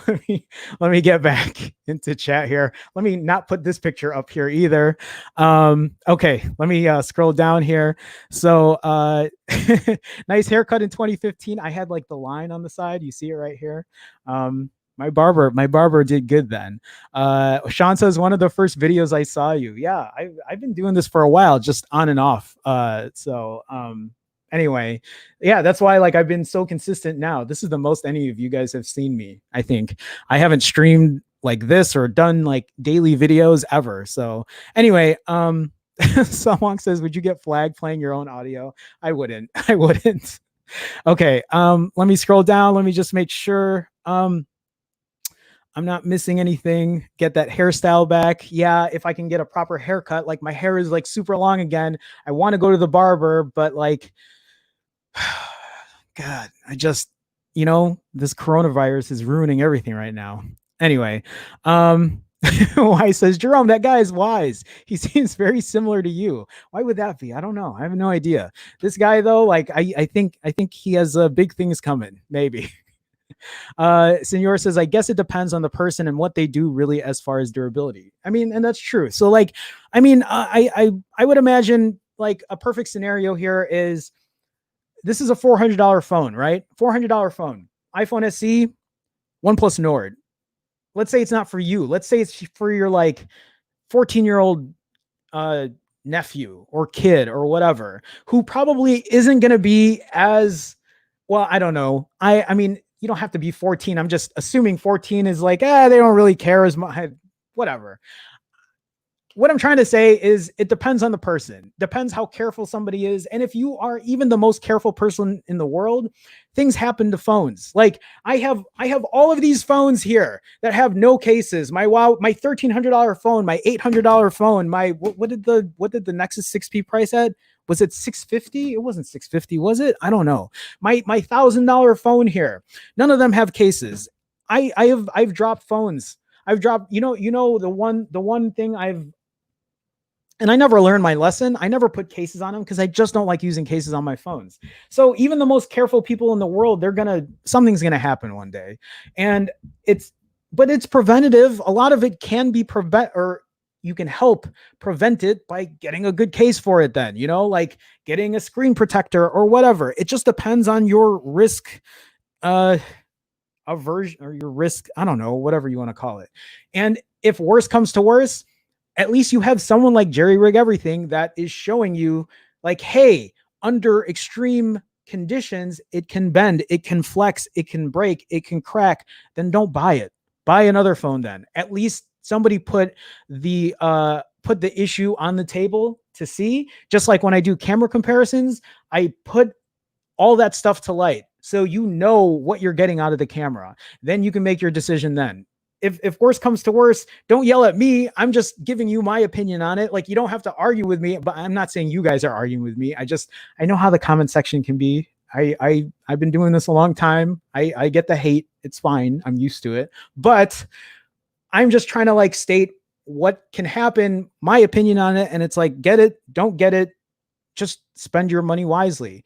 let me get back into chat here. Let me not put this picture up here either. Okay, let me scroll down here. So nice haircut in 2015. I had like the line on the side. You see it right here. My barber did good then. Sean says, one of the first videos I saw you. Yeah, I've been doing this for a while, just on and off. Anyway, yeah, that's why like I've been so consistent now. This is the most any of you guys have seen me. I think I haven't streamed like this or done like daily videos ever. So anyway, Sawong says, would you get flagged playing your own audio? I wouldn't. Okay, let me scroll down. Let me just make sure I'm not missing anything. Get that hairstyle back. Yeah, if I can get a proper haircut, like my hair is like super long again. I want to go to the barber, but like God, this coronavirus is ruining everything right now. Anyway, Wise says, Jerome, that guy is wise. He seems very similar to you. Why would that be? I don't know. I have no idea. This guy though, like I think he has big things coming. Maybe. Senor says, I guess it depends on the person and what they do really as far as durability. I mean, and that's true. So like, I mean, I would imagine like a perfect scenario here is, this is a $400 phone, right? $400 phone, iPhone SE, OnePlus Nord. Let's say it's not for you. Let's say it's for your like 14-year-old nephew or kid or whatever, who probably isn't going to be as well. I don't know. I mean, you don't have to be 14. I'm just assuming 14 is like, they don't really care as much. Whatever. What I'm trying to say is it depends on the person, depends how careful somebody is. And if you are even the most careful person in the world, things happen to phones. Like I have all of these phones here that have no cases. My $1,300 phone, my $800 phone, my, what did the Nexus 6P price at? Was it $650? It wasn't $650, was it? I don't know. My $1,000 phone here. None of them have cases. I've dropped phones. I've dropped, the one thing and I never learned my lesson. I never put cases on them because I just don't like using cases on my phones. So even the most careful people in the world, something's gonna happen one day. And it's preventative. A lot of it can be you can help prevent it by getting a good case for it then, like getting a screen protector or whatever. It just depends on your risk aversion or your risk, I don't know, whatever you want to call it. And if worse comes to worse, at least you have someone like Jerry Rig Everything that is showing you like, hey, under extreme conditions, it can bend, it can flex, it can break, it can crack. Then don't buy it. Buy another phone then. At least somebody put the issue on the table to see. Just like when I do camera comparisons, I put all that stuff to light so you know what you're getting out of the camera. Then you can make your decision then. If worse comes to worse, don't yell at me. I'm just giving you my opinion on it. Like, you don't have to argue with me, but I'm not saying you guys are arguing with me. I know how the comment section can be. I've been doing this a long time. I get the hate. It's fine. I'm used to it. But I'm just trying to like state what can happen, my opinion on it. And it's like, get it, don't get it. Just spend your money wisely.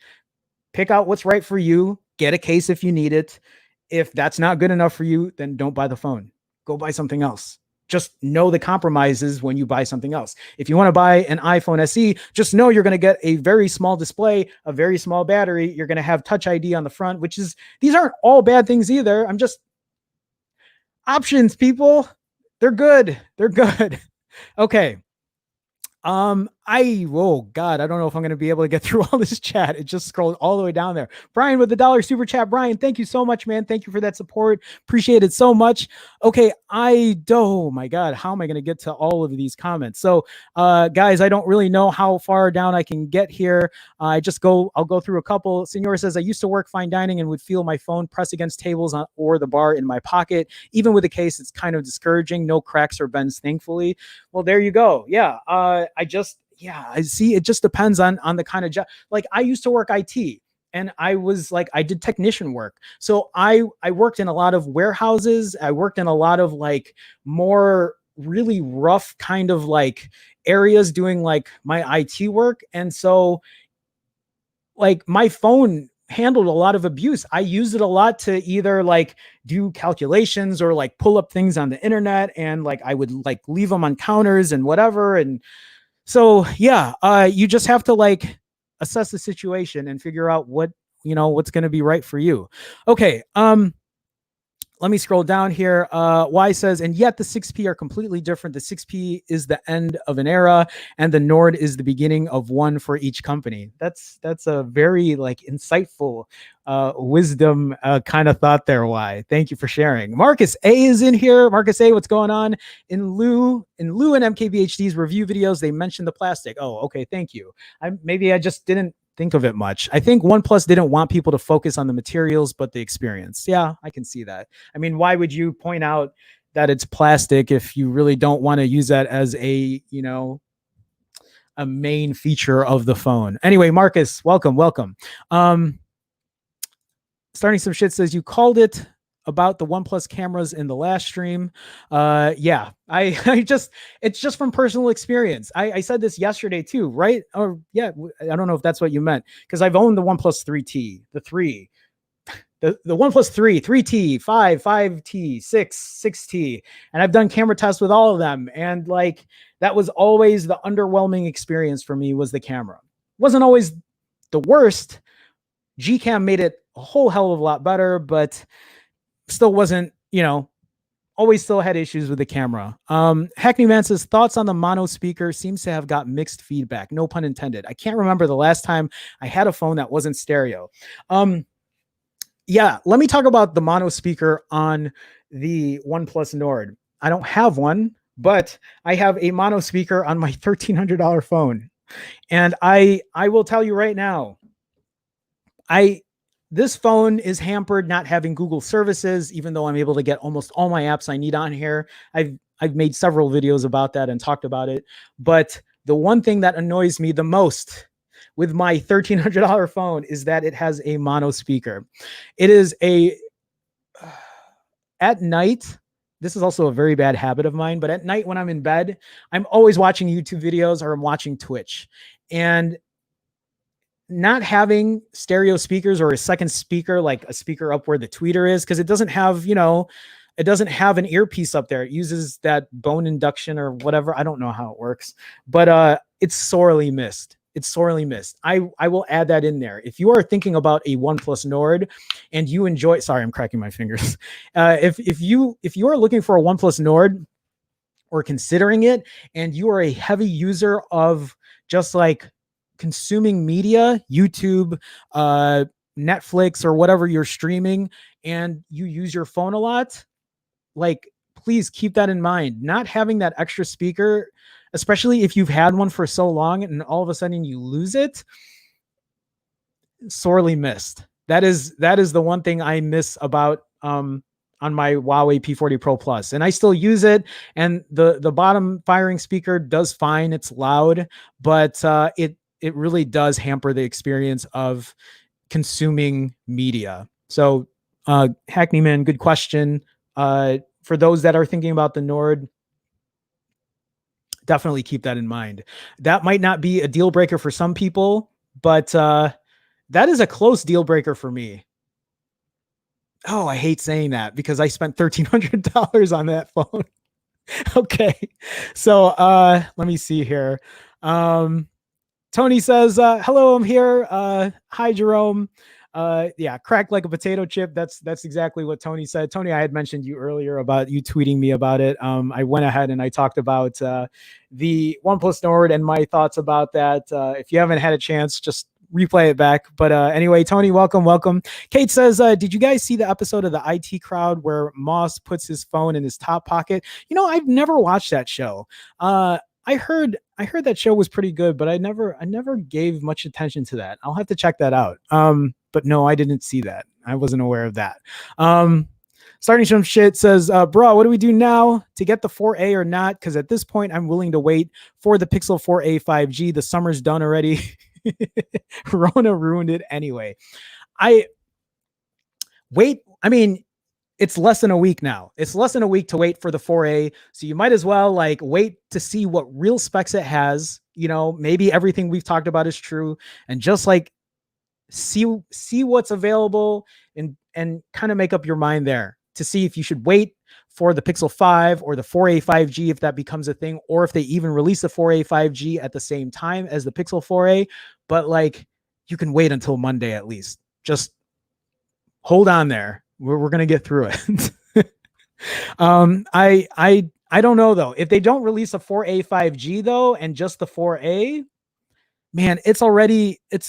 Pick out what's right for you. Get a case if you need it. If that's not good enough for you, then don't buy the phone. Go buy something else. Just know the compromises when you buy something else. If you want to buy an iPhone SE, just know you're going to get a very small display, a very small battery. You're going to have Touch ID on the front, which is, these aren't all bad things either. I'm just, options, people. They're good. They're good. Okay. Oh God, I don't know if I'm going to be able to get through all this chat. It just scrolled all the way down there. Brian with the $1 super chat. Brian, thank you so much, man. Thank you for that support. Appreciate it so much. Okay. Oh my God, how am I going to get to all of these comments? So, guys, I don't really know how far down I can get here. I'll go through a couple. Senor says, I used to work fine dining and would feel my phone press against tables or the bar in my pocket. Even with the case, it's kind of discouraging. No cracks or bends, thankfully. Well, there you go. Yeah. I see. It just depends on the kind of job. Like, I used to work IT and I did technician work. So I worked in a lot of warehouses. I worked in a lot of like more really rough kind of like areas doing like my IT work. And so like my phone handled a lot of abuse. I used it a lot to either like do calculations or like pull up things on the internet, and like I would like leave them on counters and whatever. And so, yeah, you just have to like assess the situation and figure out what's going to be right for you. Okay. Let me scroll down here. Y says, and yet the 6P are completely different. The 6P is the end of an era, and the Nord is the beginning of one for each company. That's a very like insightful wisdom kind of thought there. Y, thank you for sharing. Marcus A is in here. Marcus A, what's going on? In Lou and MKBHD's review videos, they mentioned the plastic. Oh, okay, thank you. Maybe I just didn't think of it much. I think OnePlus didn't want people to focus on the materials, but the experience. Yeah, I can see that. I mean, why would you point out that it's plastic if you really don't want to use that as a main feature of the phone? Anyway, Marcus, welcome. Starting some shit says, you called it about the OnePlus cameras in the last stream. Yeah, it's just from personal experience. I said this yesterday too, right? Or yeah, I don't know if that's what you meant, because I've owned the OnePlus 3T, the OnePlus 3T, 5T, 6T, and I've done camera tests with all of them. And like, that was always the underwhelming experience for me, was the camera. Wasn't always the worst. Gcam made it a whole hell of a lot better, but still wasn't, always still had issues with the camera. Hackney Man says, thoughts on the mono speaker seems to have got mixed feedback. No pun intended. I can't remember the last time I had a phone that wasn't stereo. Yeah, let me talk about the mono speaker on the OnePlus Nord. I don't have one, but I have a mono speaker on my $1,300 phone. And I will tell you right now, this phone is hampered not having Google services, even though I'm able to get almost all my apps I need on here. I've made several videos about that and talked about it. But the one thing that annoys me the most with my $1,300 phone is that it has a mono speaker. It is at night, this is also a very bad habit of mine, but at night when I'm in bed, I'm always watching YouTube videos or I'm watching Twitch. And not having stereo speakers or a second speaker, like a speaker up where the tweeter is, because it doesn't have, it doesn't have an earpiece up there. It uses that bone induction or whatever. I don't know how it works, but it's sorely missed. It's sorely missed. I will add that in there. If you are thinking about a OnePlus Nord and you enjoy, sorry, I'm cracking my fingers. If you are looking for a OnePlus Nord or considering it, and you are a heavy user of just like consuming media, YouTube, Netflix, or whatever you're streaming, and you use your phone a lot, like, please keep that in mind. Not having that extra speaker, especially if you've had one for so long and all of a sudden you lose it, sorely missed. That is the one thing I miss about on my Huawei P40 Pro Plus, and I still use it. And the bottom firing speaker does fine; it's loud, but it really does hamper the experience of consuming media. So, Hackney Man, good question. For those that are thinking about the Nord, definitely keep that in mind. That might not be a deal breaker for some people, but that is a close deal breaker for me. Oh, I hate saying that because I spent $1,300 on that phone. Okay. So let me see here. Tony says, hello, I'm here. Hi, Jerome. Yeah, cracked like a potato chip. That's exactly what Tony said. Tony, I had mentioned you earlier about you tweeting me about it. I went ahead and I talked about the OnePlus Nord and my thoughts about that. If you haven't had a chance, just replay it back. But anyway, Tony, welcome. Kate says, did you guys see the episode of the IT Crowd where Moss puts his phone in his top pocket? You know, I've never watched that show. I heard that show was pretty good, but I never gave much attention to that. I'll have to check that out. But no, I didn't see that. I wasn't aware of that. Starting some shit says, bro, what do we do now to get the 4A or not? Because at this point, I'm willing to wait for the Pixel 4a 5G. The summer's done already. Rona ruined it anyway. I mean, it's less than a week now. It's less than a week to wait for the 4A. So you might as well like wait to see what real specs it has. You know, maybe everything we've talked about is true, and just like see what's available and kind of make up your mind there to see if you should wait for the Pixel 5 or the 4A 5G if that becomes a thing, or if they even release the 4A 5G at the same time as the Pixel 4A. But like, you can wait until Monday at least. Just hold on there. We're gonna get through it. I don't know though. If they don't release a 4A 5G though, and just the 4A, man, it's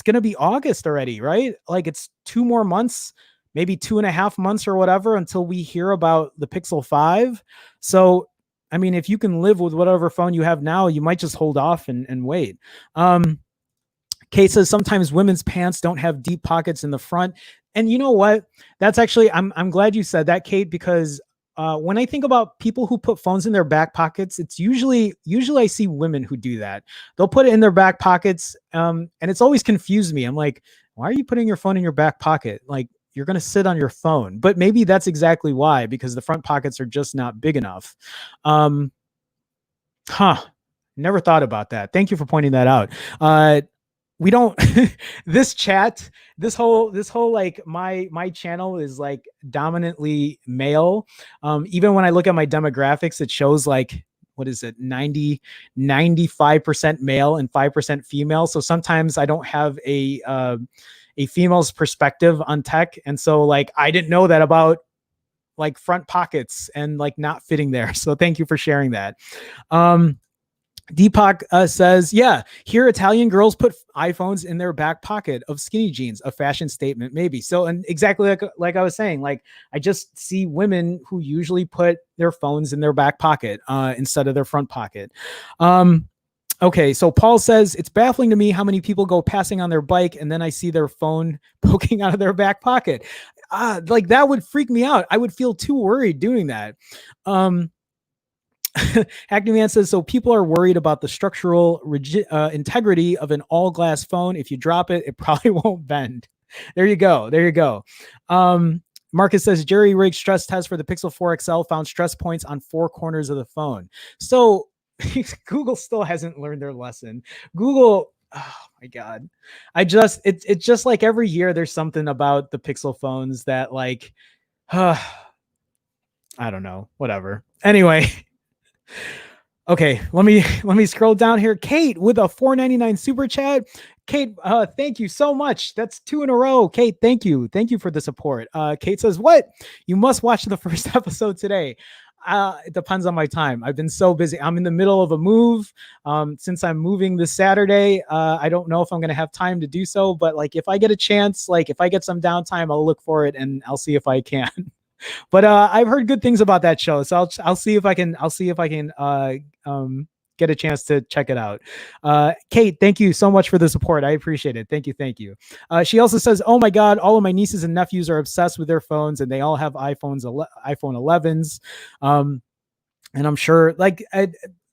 gonna be August already, right? Like it's 2 more months, maybe 2.5 months or whatever until we hear about the Pixel 5. So, I mean, if you can live with whatever phone you have now, you might just hold off and wait. Kate says sometimes women's pants don't have deep pockets in the front. And you know what? That's actually, I'm glad you said that, Kate, because when I think about people who put phones in their back pockets, it's usually I see women who do that. They'll put it in their back pockets, and it's always confused me. I'm like, why are you putting your phone in your back pocket? Like, you're going to sit on your phone. But maybe that's exactly why, because the front pockets are just not big enough. Never thought about that. Thank you for pointing that out. We don't this whole like my channel is like dominantly male. Even when I look at my demographics, it shows like, what is it, 95% male and 5% female. So sometimes I don't have a female's perspective on tech, and so like I didn't know that about like front pockets and like not fitting there. So thank you for sharing that. Deepak says, yeah, here Italian girls put iPhones in their back pocket of skinny jeans, a fashion statement, maybe. So, and exactly like I was saying, like I just see women who usually put their phones in their back pocket instead of their front pocket. Okay, so Paul says, it's baffling to me how many people go passing on their bike and then I see their phone poking out of their back pocket. Like that would freak me out. I would feel too worried doing that. Hackney Man says, so people are worried about the structural integrity of an all glass phone. If you drop it, it probably won't bend. There you go. Marcus says, Jerry rigged stress test for the Pixel 4 XL found stress points on 4 corners of the phone. So Google still hasn't learned their lesson. Google, oh my God. It's just like every year there's something about the Pixel phones that like, I don't know, whatever. Anyway. Okay, let me scroll down here. Kate with a $4.99 super chat. Kate, thank you so much. That's 2 in a row. Kate, thank you for the support. Kate says, what? You must watch the first episode today. It depends on my time. I've been so busy. I'm in the middle of a move. Since I'm moving this Saturday, I don't know if I'm going to have time to do so, but like if I get a chance, like if I get some downtime, I'll look for it and I'll see if I can. But I've heard good things about that show, so I'll see if I can get a chance to check it out. Kate, thank you so much for the support. I appreciate it. Thank you. She also says, "Oh my God, all of my nieces and nephews are obsessed with their phones, and they all have iPhone 11s." And I'm sure, like,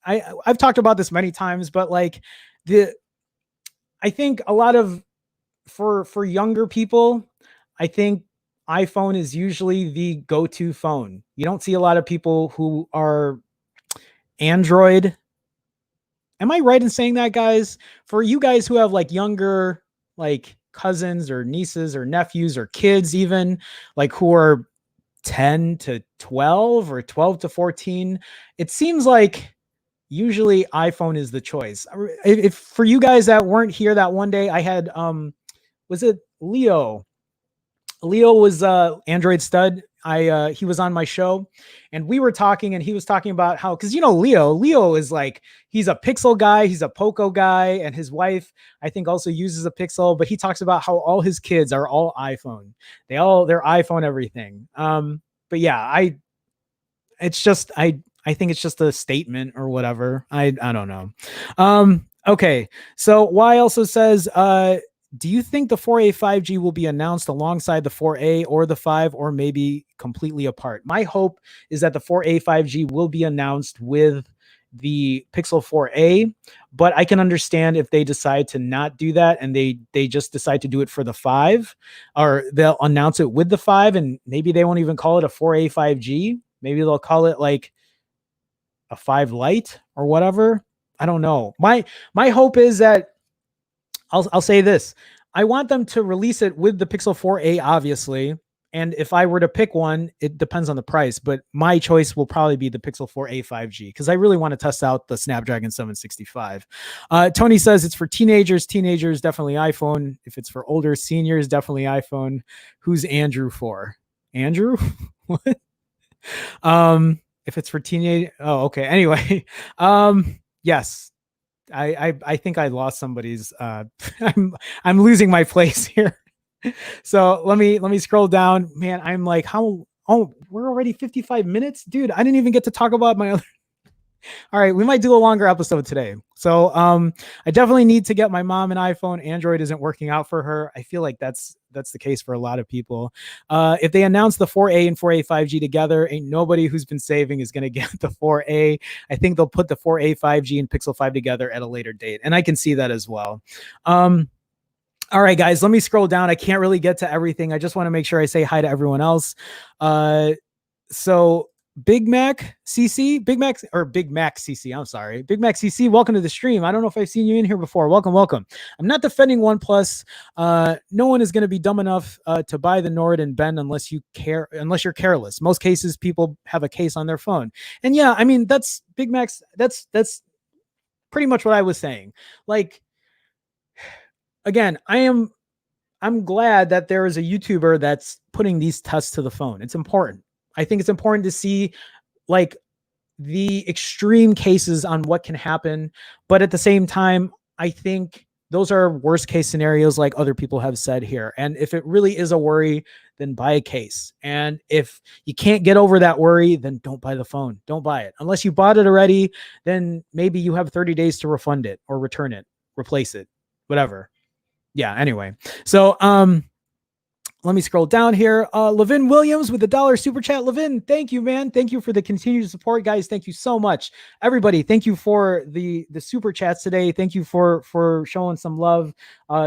I've talked about this many times, but like I think a lot of for younger people, I think iPhone is usually the go-to phone. You don't see a lot of people who are Android. Am I right in saying that, guys? For you guys who have like younger, like cousins or nieces or nephews or kids, even like who are 10 to 12 or 12 to 14, it seems like usually iPhone is the choice. If for you guys that weren't here that one day, I had was it Leo? Leo was Android stud. He was on my show and we were talking and he was talking about how, because Leo is like, he's a Pixel guy, he's a Poco guy, and his wife I think also uses a Pixel, but he talks about how all his kids are all iPhone. They're iPhone everything. But yeah, I think it's just a statement or whatever. I don't know. Okay. So Y also says, do you think the 4A 5G will be announced alongside the 4A or the 5 or maybe completely apart? My hope is that the 4A 5G will be announced with the Pixel 4A, but I can understand if they decide to not do that and they just decide to do it for the 5, or they'll announce it with the 5 and maybe they won't even call it a 4A 5G. Maybe they'll call it like a 5 Lite or whatever. I don't know. My hope is that I'll say this. I want them to release it with the Pixel 4A, obviously. And if I were to pick one, it depends on the price, but my choice will probably be the Pixel 4A 5G because I really want to test out the Snapdragon 765. Tony says it's for teenagers. Teenagers, definitely iPhone. If it's for older seniors, definitely iPhone. Who's Andrew for? Andrew? What? If it's for teenage, oh, okay. Anyway, yes. I think I lost somebody's I'm losing my place here. So let me scroll down. Man, I'm like, we're already 55 minutes? Dude, I didn't even get to talk about my other. All right, we might do a longer episode today. So I definitely need to get my mom an iPhone. Android isn't working out for her. I feel like that's the case for a lot of people. If they announce the 4A and 4A 5G together, ain't nobody who's been saving is going to get the 4A. I think they'll put the 4A 5G and Pixel 5 together at a later date. And I can see that as well. All right, guys, let me scroll down. I can't really get to everything. I just want to make sure I say hi to everyone else. So Big Mac CC, Big Mac CC. I'm sorry. Big Mac CC, welcome to the stream. I don't know if I've seen you in here before. Welcome. I'm not defending OnePlus. No one is going to be dumb enough to buy the Nord and bend unless you're careless. Most cases, people have a case on their phone. And yeah, I mean, that's Big Mac's. That's pretty much what I was saying. Like, again, I'm glad that there is a YouTuber that's putting these tests to the phone. It's important. I think it's important to see like the extreme cases on what can happen. But at the same time, I think those are worst case scenarios like other people have said here. And if it really is a worry, then buy a case. And if you can't get over that worry, then don't buy the phone. Don't buy it. Unless you bought it already, then maybe you have 30 days to refund it or return it, replace it, whatever. Yeah, anyway. So let me scroll down here. Levin Williams with the $1 super chat. Levin, thank you, man. Thank you for the continued support, guys. Thank you so much. Everybody, thank you for the super chats today. Thank you for showing some love,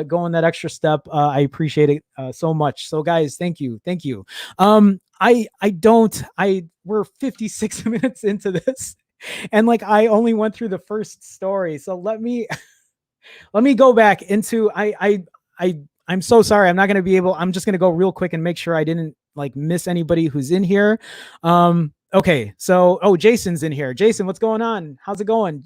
going that extra step. I appreciate it so much. So guys, thank you. We're 56 minutes into this and like I only went through the first story. So let me go back into I'm so sorry. I'm not going to be able, I'm just going to go real quick and make sure I didn't like miss anybody who's in here. Okay. So, Jason's in here. Jason, what's going on? How's it going?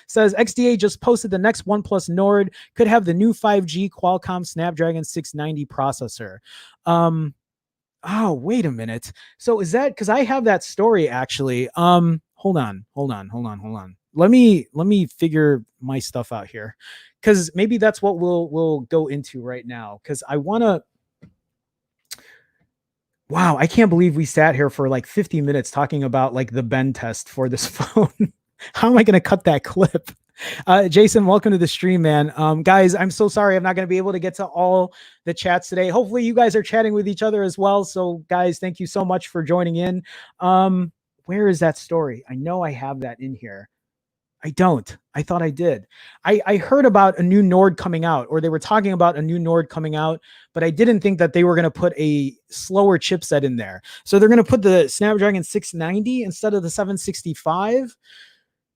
Says XDA just posted the next OnePlus Nord could have the new 5G Qualcomm Snapdragon 690 processor. Oh, wait a minute. So is that, cause I have that story actually. Hold on. Let me figure my stuff out here. Cause maybe that's what we'll go into right now. Cause I want to, Wow, I can't believe we sat here for like 50 minutes talking about like the bend test for this phone. How am I going to cut that clip? Jason, welcome to the stream, man. Guys, I'm so sorry I'm not going to be able to get to all the chats today. Hopefully you guys are chatting with each other as well. So guys, thank you so much for joining in. Where is that story? I know I have that in here. I don't. I thought I did. I heard about a new Nord coming out, or they were talking about a new Nord coming out, but I didn't think that they were going to put a slower chipset in there. So they're going to put the Snapdragon 690 instead of the 765.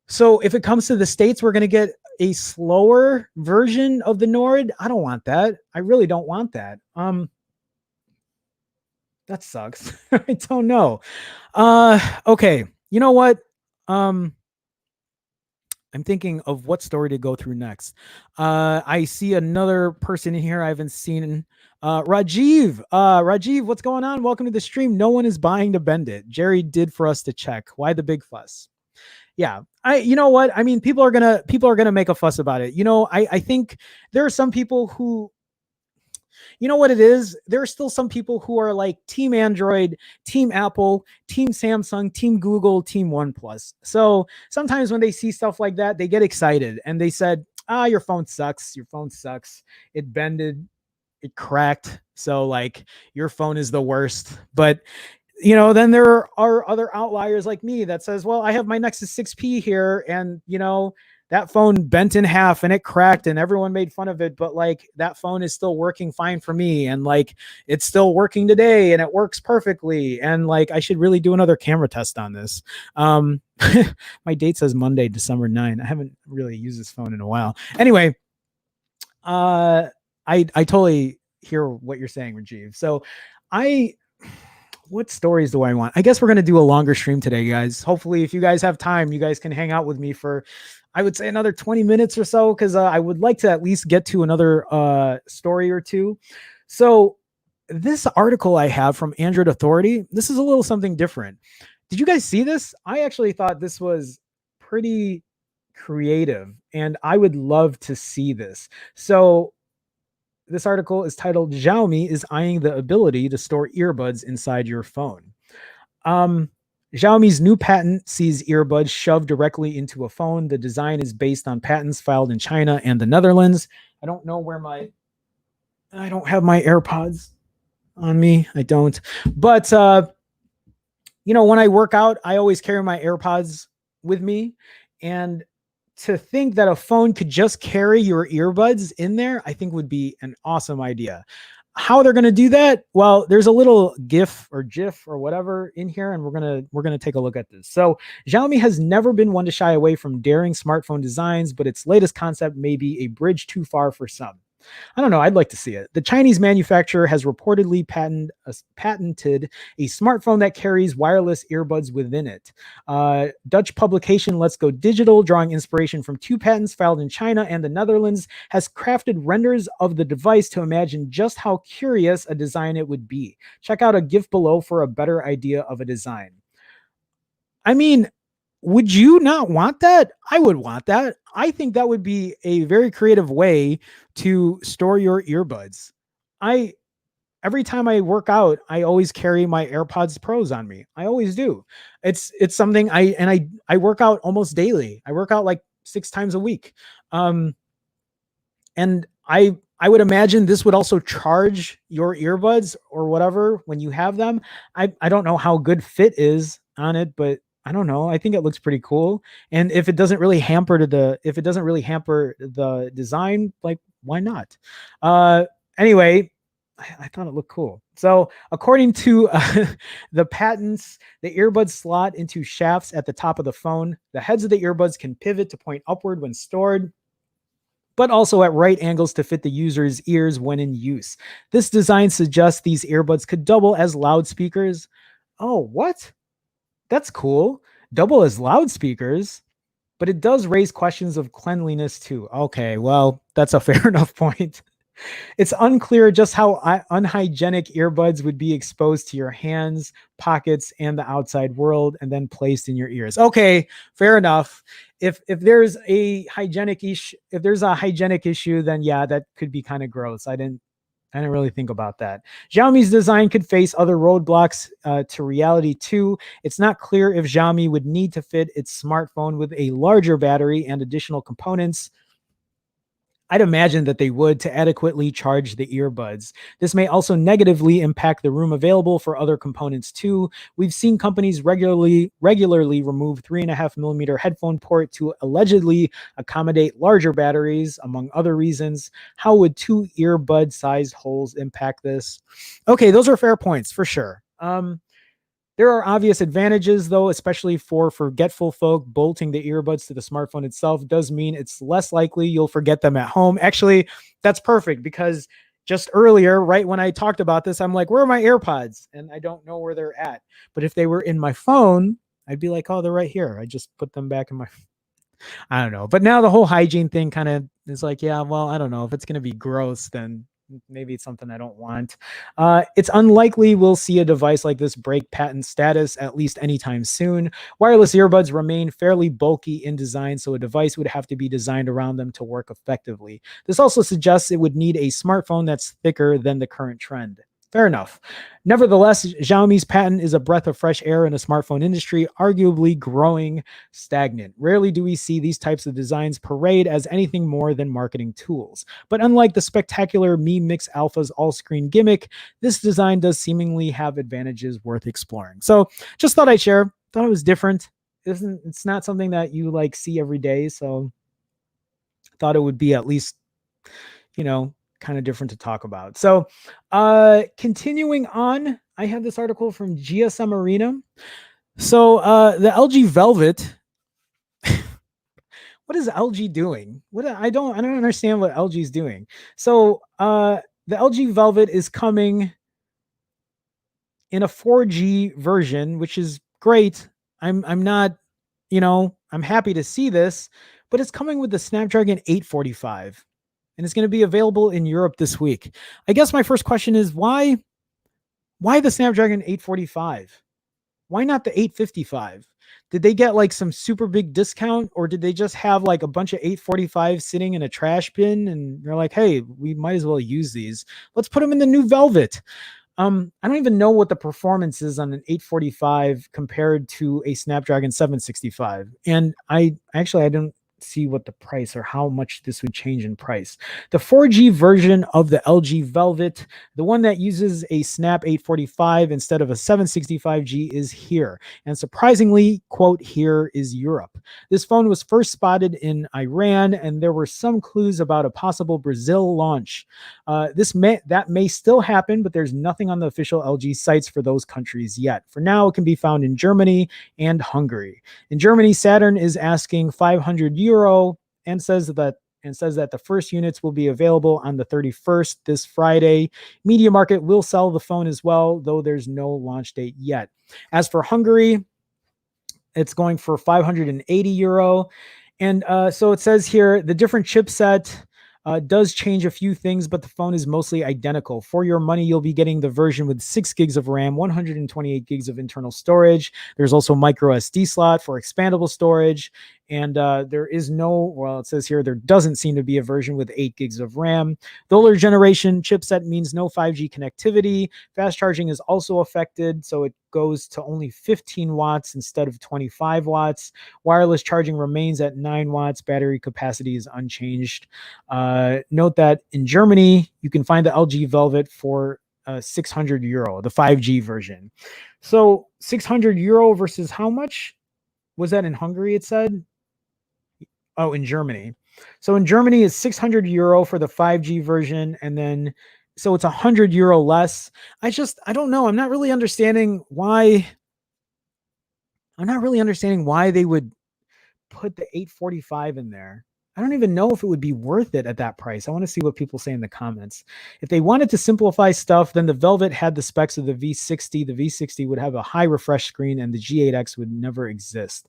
So if it comes to the States, we're going to get a slower version of the Nord. I don't want that. I really don't want that. That sucks. I don't know. Okay. You know what? I'm thinking of what story to go through next. I see another person in here I haven't seen. Rajiv. Rajiv, what's going on? Welcome to the stream. No one is buying to bend it. Jerry did for us to check. Why the big fuss? Yeah. You know what? I mean, people are gonna make a fuss about it. I think there are some people who, you know what it is? There are still some people who are like Team Android, Team Apple, Team Samsung, Team Google, Team OnePlus. So sometimes when they see stuff like that, they get excited and they said, your phone sucks. Your phone sucks. It bended, it cracked. So like your phone is the worst. But then there are other outliers like me that says, well, I have my Nexus 6P here and, that phone bent in half and it cracked and everyone made fun of it. But like that phone is still working fine for me. And like, it's still working today and it works perfectly. And like, I should really do another camera test on this. My date says Monday, December 9. I haven't really used this phone in a while. Anyway, I totally hear what you're saying, Rajiv. So what stories do I want? I guess we're going to do a longer stream today, guys. Hopefully, if you guys have time, you guys can hang out with me for, I would say, another 20 minutes or so, because I would like to at least get to another story or two. So this article I have from Android Authority, this is a little something different. Did you guys see this? I actually thought this was pretty creative, and I would love to see this. So this article is titled Xiaomi is eyeing the ability to store earbuds inside your phone. Xiaomi's new patent sees earbuds shoved directly into a phone. The design is based on patents filed in China and the Netherlands. I don't know where I don't have my AirPods on me. I don't. But, when I work out, I always carry my AirPods with me. And to think that a phone could just carry your earbuds in there, I think would be an awesome idea. How they're going to do that? Well, there's a little GIF or whatever in here, and we're going to take a look at this. So Xiaomi has never been one to shy away from daring smartphone designs, but its latest concept may be a bridge too far for some. I don't know. I'd like to see it. The Chinese manufacturer has reportedly patented a smartphone that carries wireless earbuds within it. Dutch publication Let's Go Digital, drawing inspiration from two patents filed in China and the Netherlands, has crafted renders of the device to imagine just how curious a design it would be. Check out a GIF below for a better idea of a design. I mean, would you not want that? I would want that. I think that would be a very creative way to store your earbuds. Every time I work out, I always carry my AirPods Pros on me. I always do. It's something I work out almost daily. I work out like 6 times a week. And I would imagine this would also charge your earbuds or whatever when you have them. I don't know how good fit is on it, but I don't know. I think it looks pretty cool. And if it doesn't really hamper the design, like why not? Anyway, I thought it looked cool. So according to the patents, the earbuds slot into shafts at the top of the phone. The heads of the earbuds can pivot to point upward when stored, but also at right angles to fit the user's ears when in use. This design suggests these earbuds could double as loudspeakers. Oh, what? That's cool. Double as loudspeakers, but it does raise questions of cleanliness too. Okay, well, that's a fair enough point. It's unclear just how unhygienic earbuds would be exposed to your hands, pockets, and the outside world, and then placed in your ears. Okay, fair enough. If there's a hygienic issue, then yeah, that could be kind of gross. I didn't I didn't really think about that. Xiaomi's design could face other roadblocks to reality too. It's not clear if Xiaomi would need to fit its smartphone with a larger battery and additional components. I'd imagine that they would to adequately charge the earbuds. This may also negatively impact the room available for other components too. We've seen companies regularly remove 3.5 millimeter headphone port to allegedly accommodate larger batteries, among other reasons. How would two earbud sized holes impact this? Okay, those are fair points for sure. There are obvious advantages, though, especially for forgetful folk. Bolting the earbuds to the smartphone itself does mean it's less likely you'll forget them at home. Actually, that's perfect because just earlier, right when I talked about this, I'm like, where are my AirPods? And I don't know where they're at. But if they were in my phone, I'd be like, oh, they're right here. I just put them back in my, I don't know. But now the whole hygiene thing kind of is like, yeah, well, I don't know. If it's going to be gross, then maybe it's something I don't want. It's unlikely we'll see a device like this break patent status, at least anytime soon. Wireless earbuds remain fairly bulky in design, so a device would have to be designed around them to work effectively. This also suggests it would need a smartphone that's thicker than the current trend. Fair enough. Nevertheless, Xiaomi's patent is a breath of fresh air in a smartphone industry, arguably growing stagnant. Rarely do we see these types of designs parade as anything more than marketing tools. But unlike the spectacular Mi Mix Alpha's all-screen gimmick, this design does seemingly have advantages worth exploring. So just thought I'd share. Thought it was different. It's not something that you like see every day. So thought it would be at least, kind of different to talk about. So continuing on, I have this article from GSM Arena. So the LG Velvet, what is LG doing? I don't understand what LG is doing. So the LG Velvet is coming in a 4G version, which is great. I'm not, I'm happy to see this, but it's coming with the Snapdragon 845. And it's going to be available in Europe this week. I guess my first question is why the Snapdragon 845? Why not the 855? Did they get like some super big discount, or did they just have like a bunch of 845 sitting in a trash bin and they're like, hey, we might as well use these. Let's put them in the new Velvet. I don't even know what the performance is on an 845 compared to a Snapdragon 765. And I don't see what the price or how much this would change in price. The 4G version of the LG Velvet, the one that uses a Snap 845 instead of a 765G, is here. And surprisingly, quote, here is Europe. This phone was first spotted in Iran, and there were some clues about a possible Brazil launch. That may still happen, but there's nothing on the official LG sites for those countries yet. For now, it can be found in Germany and Hungary. In Germany, Saturn is asking €500 and says that the first units will be available on the 31st, this Friday. Media Market will sell the phone as well, though there's no launch date yet. As for Hungary, it's going for €580. And so it says here, the different chipset does change a few things, but the phone is mostly identical. For your money, you'll be getting the version with 6 gigs of RAM, 128 gigs of internal storage. There's also micro SD slot for expandable storage. And there is it says here, there doesn't seem to be a version with 8 gigs of RAM. The older generation chipset means no 5G connectivity. Fast charging is also affected, so it goes to only 15 watts instead of 25 watts. Wireless charging remains at 9 watts. Battery capacity is unchanged. Note that in Germany, you can find the LG Velvet for €600, the 5G version. So €600 versus how much? Was that in Hungary, it said? Oh, in Germany. So in Germany, it's €600 for the 5G version, and then so it's €100 less. I don't know. I'm not really understanding why they would put the 845 in there. I don't even know if it would be worth it at that price. I want to see what people say in the comments. If they wanted to simplify stuff, then the Velvet had the specs of the V60. The V60 would have a high refresh screen, and the G8X would never exist.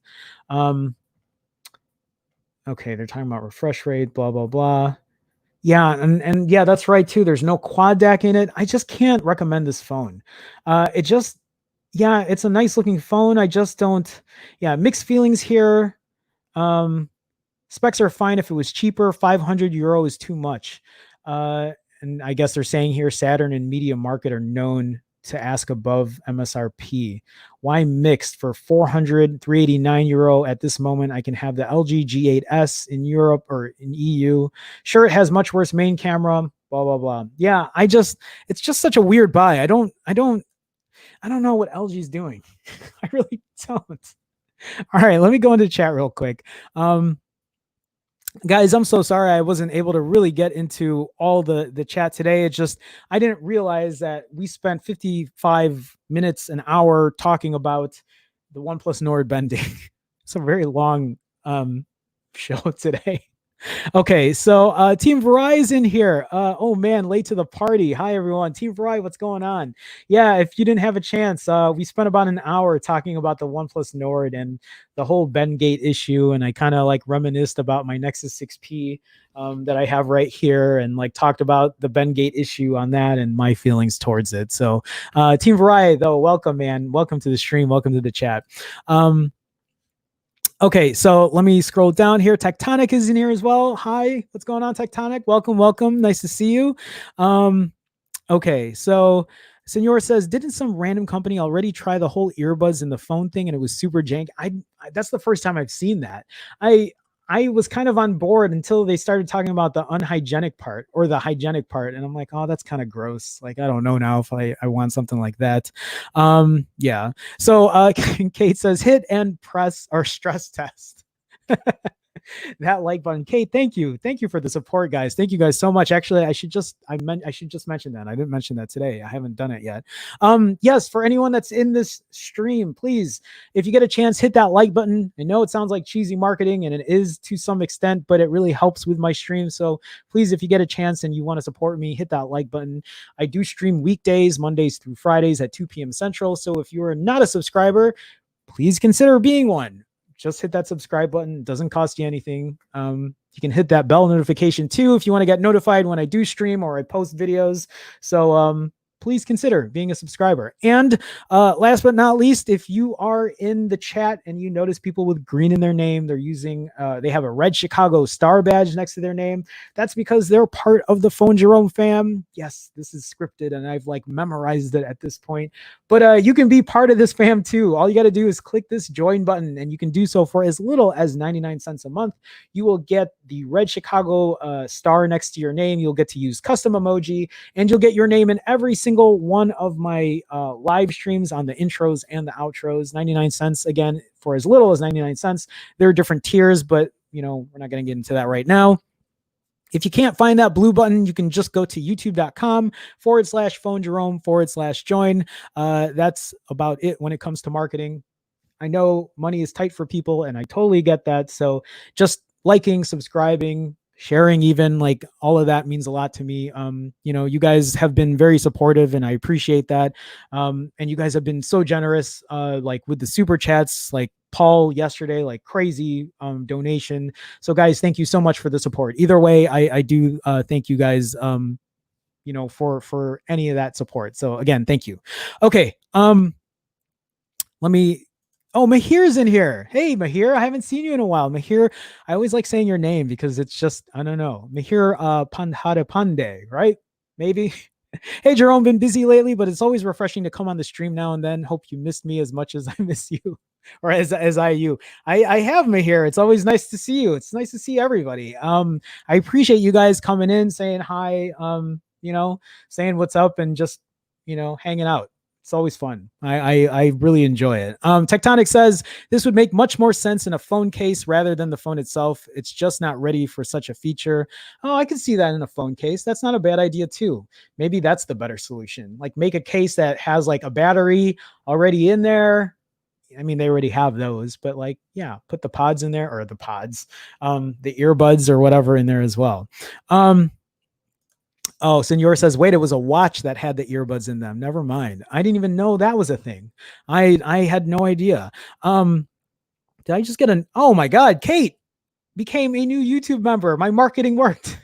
Okay, they're talking about refresh rate, blah, blah, blah. Yeah, and yeah, that's right too. There's no quad DAC in it. I just can't recommend this phone. It's a nice looking phone. I just don't, mixed feelings here. Specs are fine if it was cheaper. €500 is too much. and I guess they're saying here Saturn and Media Market are known to ask above MSRP. Why mixed for 389 euro at this moment? I can have the LG G8S in Europe or in EU. Sure, it has much worse main camera. Blah blah blah. Yeah, it's just such a weird buy. I don't know what LG's doing. I really don't. All right, let me go into chat real quick. Guys, I'm so sorry I wasn't able to really get into all the chat today. It's just I didn't realize that we spent 55 minutes, an hour talking about the OnePlus Nord bending. It's a very long show today. Okay, so Team Verizon here. Oh man, late to the party. Hi everyone, Team Verizon, what's going on? Yeah, if you didn't have a chance, we spent about an hour talking about the OnePlus Nord and the whole Bendgate issue, and I kind of like reminisced about my Nexus 6P that I have right here, and like talked about the Bendgate issue on that and my feelings towards it. So, Team Verizon, though, welcome, man. Welcome to the stream. Welcome to the chat. Okay, so let me scroll down here. Tectonic is in here as well. Hi, what's going on, Tectonic? Welcome, welcome. Nice to see you. Okay, so Senor says, didn't some random company already try the whole earbuds in the phone thing and it was super jank? That's the first time I've seen that. I was kind of on board until they started talking about the unhygienic part or the hygienic part. And I'm like, oh, that's kind of gross. Like, I don't know now if I want something like that. Yeah. So Kate says, hit and press or stress test. That like button. Kate, thank you for the support, guys. Thank you guys so much. Actually, I should just mention that. I didn't mention that today. I haven't done it yet. Yes, for anyone that's in this stream, please, if you get a chance, hit that like button. I know it sounds like cheesy marketing, and it is to some extent, but it really helps with my stream. So please, if you get a chance and you want to support me, hit that like button. I do stream weekdays, Mondays through Fridays at 2 p.m. Central. So if you are not a subscriber, please consider being one. Just hit that subscribe button. It doesn't cost you anything. You can hit that bell notification too if you want to get notified when I do stream or I post videos. So please consider being a subscriber. And last but not least, if you are in the chat and you notice people with green in their name, they're using, they have a red Chicago star badge next to their name. That's because they're part of the Phone Jerome fam. Yes, this is scripted and I've like memorized it at this point. But you can be part of this fam too. All you got to do is click this join button, and you can do so for as little as 99 cents a month. You will get the red Chicago star next to your name. You'll get to use custom emoji, and you'll get your name in every single one of my live streams on the intros and the outros. 99 cents, again, for as little as 99 cents. There are different tiers, but you know, we're not going to get into that right now. If you can't find that blue button, you can just go to youtube.com/Phone Jerome/join. That's about it when it comes to marketing. I know money is tight for people, and I totally get that. So just liking, subscribing, sharing, even like all of that means a lot to me. You know, you guys have been very supportive, and I appreciate that. And you guys have been so generous, like with the super chats, like Paul yesterday, like crazy donation. So guys, thank you so much for the support. Either way, I do thank you guys, you know, for any of that support. So again, thank you. Okay. Let me, oh, Mahir's in here. Hey, Mahir, I haven't seen you in a while. Mahir, I always like saying your name because it's just, I don't know. Mahir Pandhadapande, right? Maybe. Hey, Jerome, been busy lately, but it's always refreshing to come on the stream now and then. Hope you missed me as much as I miss you, or as I you. I have Mahir. It's always nice to see you. It's nice to see everybody. I appreciate you guys coming in, saying hi, you know, saying what's up, and just, you know, hanging out. It's always fun. I really enjoy it. Tectonic says this would make much more sense in a phone case rather than the phone itself. It's just not ready for such a feature. Oh, I can see that in a phone case. That's not a bad idea too. Maybe that's the better solution. Like make a case that has like a battery already in there. I mean, they already have those, but like, yeah, put the pods in there, or the pods, the earbuds or whatever in there as well. Oh, Senor says, wait, it was a watch that had the earbuds in them. Never mind. I didn't even know that was a thing. I had no idea. Did I just get oh my God, Kate became a new YouTube member. My marketing worked.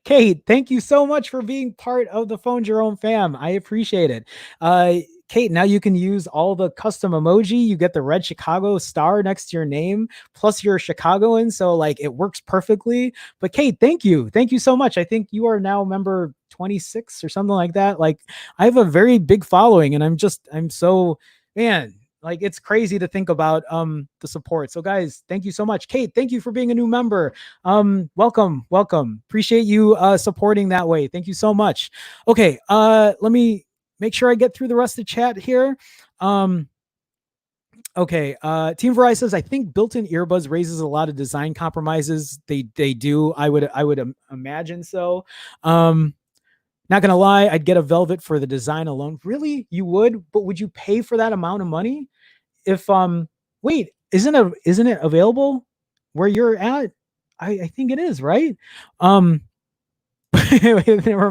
Kate, thank you so much for being part of the Phone Jerome fam. I appreciate it. Kate, now you can use all the custom emoji. You get the red Chicago star next to your name, plus you're a Chicagoan, so like it works perfectly. But Kate, thank you so much. I think you are now member 26 or something like that. Like I have a very big following, and I'm so, man, like it's crazy to think about the support. So guys, thank you so much. Kate, thank you for being a new member. Welcome. Appreciate you supporting that way. Thank you so much. Okay, let me make sure I get through the rest of the chat here. Okay, Team Verizon says, I think built-in earbuds raises a lot of design compromises. They do. I would imagine so. Not gonna lie, I'd get a Velvet for the design alone. Really? You would? But would you pay for that amount of money? If wait, isn't it available where you're at? I think it is, right? Never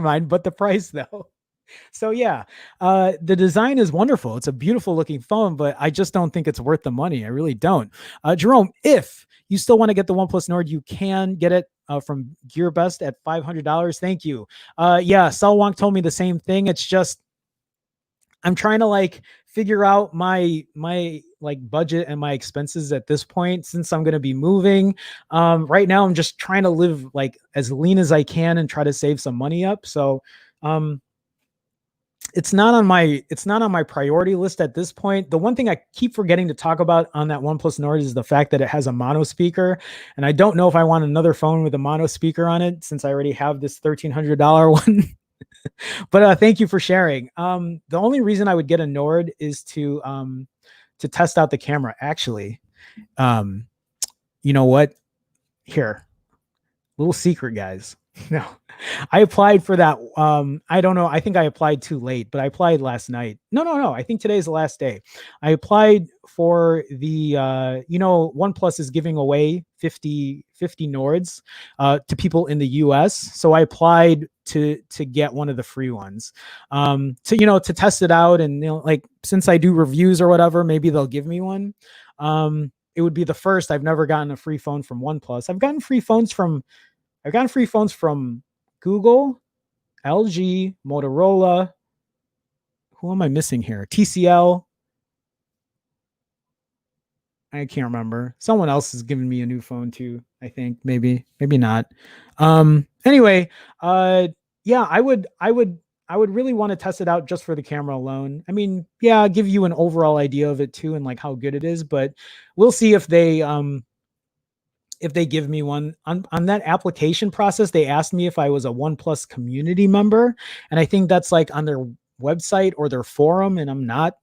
mind, but the price though. So yeah, the design is wonderful. It's a beautiful looking phone, but I just don't think it's worth the money. I really don't. Jerome, if you still want to get the OnePlus Nord, you can get it from GearBest at $500. Thank you. Yeah, Selwonk told me the same thing. It's just I'm trying to like figure out my like budget and my expenses at this point since I'm going to be moving. Right now I'm just trying to live like as lean as I can and try to save some money up. So it's not on my priority list at this point. The one thing I keep forgetting to talk about on that OnePlus Nord is the fact that it has a mono speaker, and I don't know if I want another phone with a mono speaker on it since I already have this $1,300 one. But thank you for sharing. The only reason I would get a Nord is to test out the camera. Actually, you know what? Here, little secret, guys. No, I applied for that. I don't know. I think I applied too late, but I applied last night. No. I think today's the last day. I applied for the, OnePlus is giving away 50 Nords to people in the US. So I applied to get one of the free ones to test it out. And, like, since I do reviews or whatever, maybe they'll give me one. It would be the first. I've never gotten a free phone from OnePlus. I've gotten free phones from Google, LG, Motorola. Who am I missing here? TCL. I can't remember. Someone else is giving me a new phone too. I think maybe not. Anyway, yeah, I would really want to test it out just for the camera alone. I mean, yeah, I'll give you an overall idea of it too and like how good it is, but we'll see if they give me one. On that application process. They asked me if I was a OnePlus community member, and I think that's like on their website or their forum, and I'm not.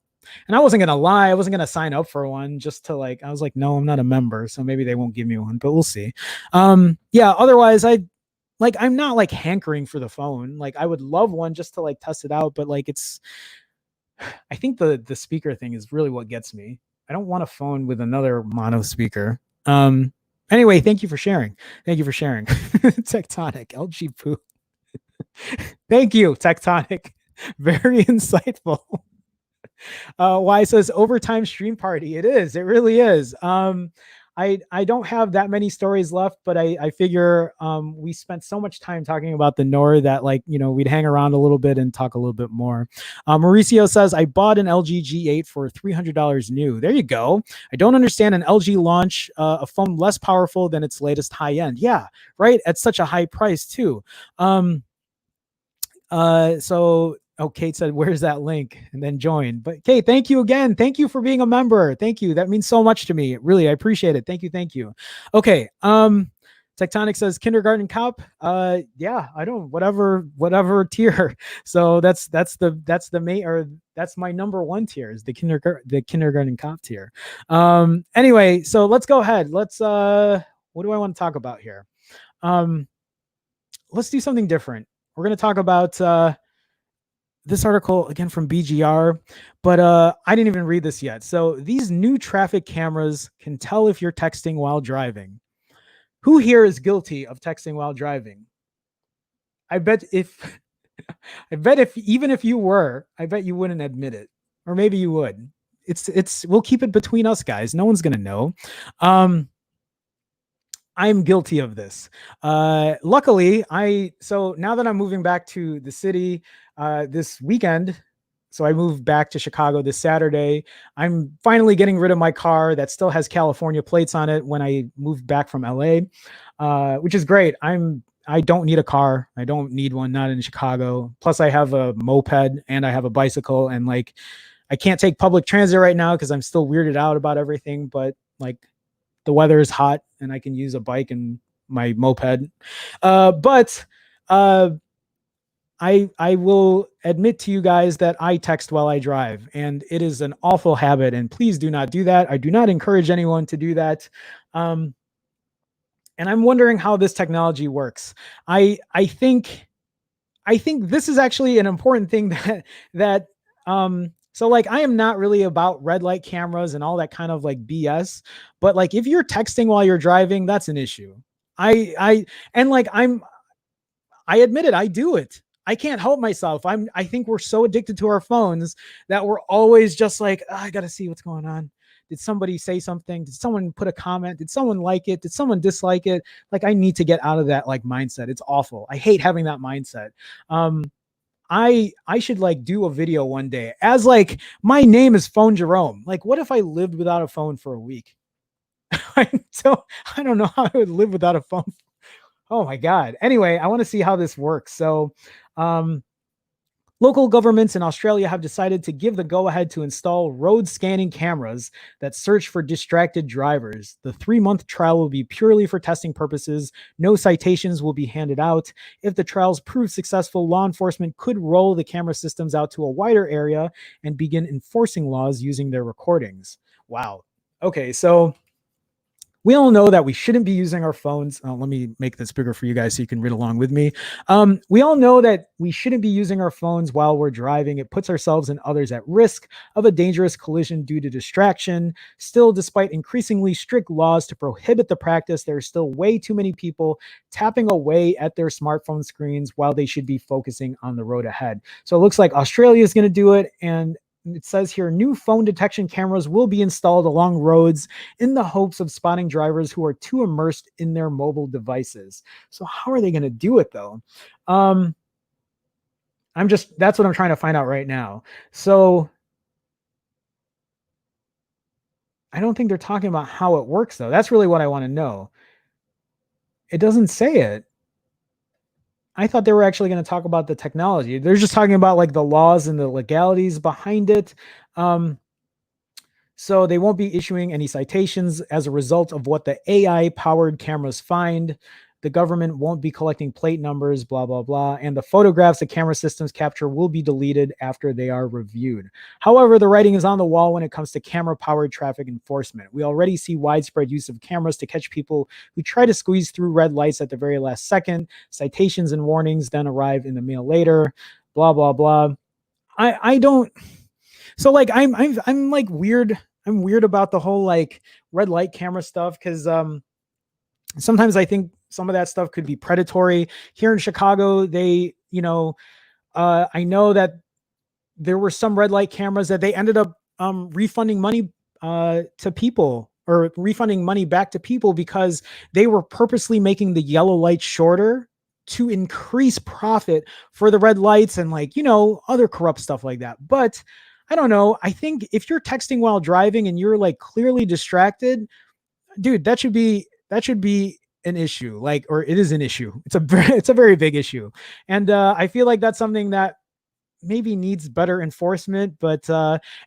And I wasn't gonna lie, I wasn't gonna sign up for one just to like. I was like, no, I'm not a member, so maybe they won't give me one, but we'll see. Yeah. Otherwise, I'm not like hankering for the phone. Like I would love one just to like test it out, but like I think the speaker thing is really what gets me. I don't want a phone with another mono speaker. Anyway, thank you for sharing. Tectonic, LG poo. Thank you, Tectonic. Very insightful. Why says overtime stream party. It is. It really is. I don't have that many stories left, but I figure we spent so much time talking about the Nord that we'd hang around a little bit and talk a little bit more. Mauricio says, I bought an LG G8 for $300 new. There you go. I don't understand an LG launch a phone less powerful than its latest high end. Yeah, right. At such a high price too. Kate said, where's that link? And then join. But Kate, thank you again. Thank you for being a member. Thank you. That means so much to me. Really, I appreciate it. Thank you. Okay. Tectonic says kindergarten cop. Yeah, I don't whatever tier. So that's the main, or that's my number one tier is the kindergarten cop tier. Anyway, so let's go ahead. Let's what do I want to talk about here? Let's do something different. We're going to talk about this article again from BGR, but I didn't even read this yet. So these new traffic cameras can tell if you're texting while driving. Who here is guilty of texting while driving? I bet if even if you were, I bet you wouldn't admit it, or maybe you would. We'll keep it between us guys. No one's gonna know. I'm guilty of this. Luckily, so now that I'm moving back to the city this weekend, So I moved back to Chicago this Saturday. I'm finally getting rid of my car that still has California plates on it when I moved back from LA, which is great. I don't need a car. I don't need one, not in Chicago. Plus, I have a moped and I have a bicycle, and like I can't take public transit right now because I'm still weirded out about everything. But like the weather is hot and I can use a bike and my moped. But I will admit to you guys that I text while I drive, and it is an awful habit. And please do not do that. I do not encourage anyone to do that. And I'm wondering how this technology works. I think this is actually an important thing that so like I am not really about red light cameras and all that kind of like BS, but like if you're texting while you're driving, that's an issue. I and like I admit it, I do it. I can't help myself. I think we're so addicted to our phones that we're always just like, oh, I got to see what's going on. Did somebody say something? Did someone put a comment? Did someone like it? Did someone dislike it? Like I need to get out of that like mindset. It's awful. I hate having that mindset. I should like do a video one day as like my name is Phone Jerome. Like what if I lived without a phone for a week? I don't know how I would live without a phone. Oh my God. Anyway, I want to see how this works. So, local governments in Australia have decided to give the go ahead to install road scanning cameras that search for distracted drivers. The 3-month trial will be purely for testing purposes. No citations will be handed out. If the trials prove successful, law enforcement could roll the camera systems out to a wider area and begin enforcing laws using their recordings. Wow. Okay, so we all know that we shouldn't be using our phones. Let me make this bigger for you guys so you can read along with me. We all know that we shouldn't be using our phones while we're driving. It puts ourselves and others at risk of a dangerous collision due to distraction. Still, despite increasingly strict laws to prohibit the practice, there are still way too many people tapping away at their smartphone screens while they should be focusing on the road ahead. So it looks like Australia is going to do it, and it says here, new phone detection cameras will be installed along roads in the hopes of spotting drivers who are too immersed in their mobile devices. So how are they going to do it though? That's what I'm trying to find out right now. So I don't think they're talking about how it works though. That's really what I want to know. It doesn't say it. I thought they were actually going to talk about the technology. They're just talking about like the laws and the legalities behind it. So they won't be issuing any citations as a result of what the AI-powered cameras find. The government won't be collecting plate numbers, blah, blah, blah. And the photographs the camera systems capture will be deleted after they are reviewed. However, the writing is on the wall when it comes to camera-powered traffic enforcement. We already see widespread use of cameras to catch people who try to squeeze through red lights at the very last second. Citations and warnings then arrive in the mail later, blah, blah, blah. I don't... So like I'm like weird. I'm weird about the whole like red light camera stuff because sometimes I think some of that stuff could be predatory. Here in Chicago, they, I know that there were some red light cameras that they ended up refunding money to people, or refunding money back to people because they were purposely making the yellow light shorter to increase profit for the red lights and like, other corrupt stuff like that. But I don't know. I think if you're texting while driving and you're like clearly distracted, dude, that should be an issue. Like, or it is an issue. It's a very big issue. And I feel like that's something that maybe needs better enforcement, but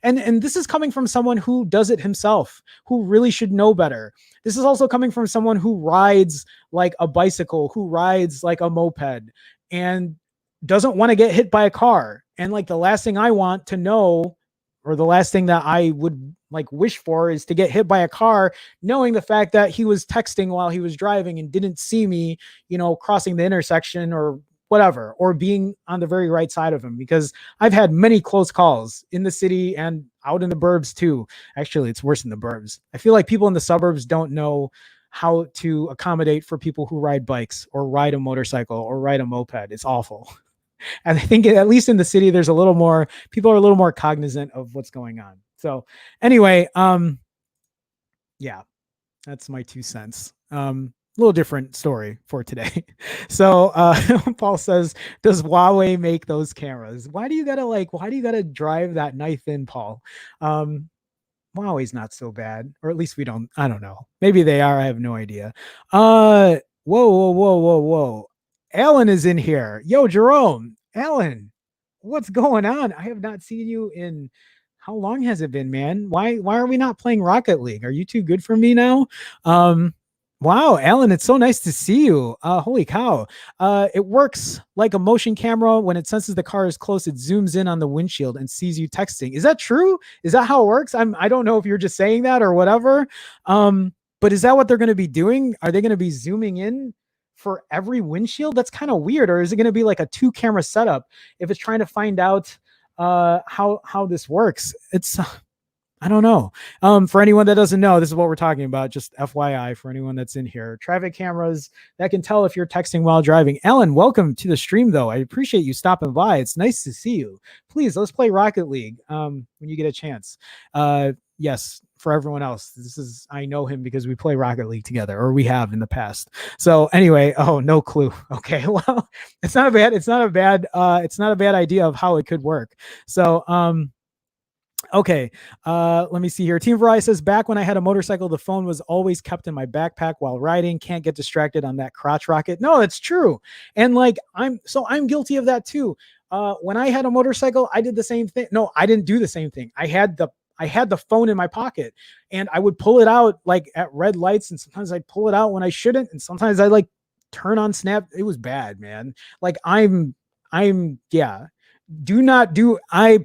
and this is coming from someone who does it himself, who really should know better. This is also coming from someone who rides like a bicycle, who rides like a moped, and doesn't want to get hit by a car. And like the last thing I want to know, or the last thing that I would like wish for, is to get hit by a car, knowing the fact that he was texting while he was driving and didn't see me, crossing the intersection or whatever, or being on the very right side of him. Because I've had many close calls in the city and out in the burbs too. Actually, it's worse in the burbs. I feel like people in the suburbs don't know how to accommodate for people who ride bikes or ride a motorcycle or ride a moped. It's awful. And I think at least in the city, there's people are a little more cognizant of what's going on. So anyway, yeah, that's my 2 cents. little different story for today. So Paul says, does Huawei make those cameras? Why do you gotta drive that knife in, Paul? Huawei's not so bad, or at least I don't know. Maybe they are. I have no idea. Whoa. Alan is in here. Yo, Jerome. Alan, what's going on? I have not seen you in how long has it been, man? Why are we not playing Rocket League? Are you too good for me now? Um, wow, Alan, it's so nice to see you. Holy cow. It works like a motion camera. When it senses the car is close, it zooms in on the windshield and sees you texting. Is that true? Is that how it works? I don't know if you're just saying that or whatever. But is that what they're going to be doing? Are they going to be zooming in for every windshield? That's kind of weird. Or is it going to be like a 2-camera setup if it's trying to find out how this works? It's I don't know. For anyone that doesn't know, this is what we're talking about. Just FYI for anyone that's in here. Traffic cameras that can tell if you're texting while driving. Ellen, welcome to the stream, though. I appreciate you stopping by. It's nice to see you. Please, let's play Rocket League when you get a chance. Yes, for everyone else, I know him because we play Rocket League together, or we have in the past. So anyway, no clue. Okay, well, it's not a bad idea of how it could work. So okay, let me see here. Team Verizon says, back when I had a motorcycle, the phone was always kept in my backpack while riding. Can't get distracted on that crotch rocket. No, that's true. And like, I'm guilty of that too. When I had a motorcycle, I did the same thing. No, I didn't do the same thing. I had the phone in my pocket and I would pull it out like at red lights. And sometimes I'd pull it out when I shouldn't. And sometimes I like turn on Snap. It was bad, man. Like yeah.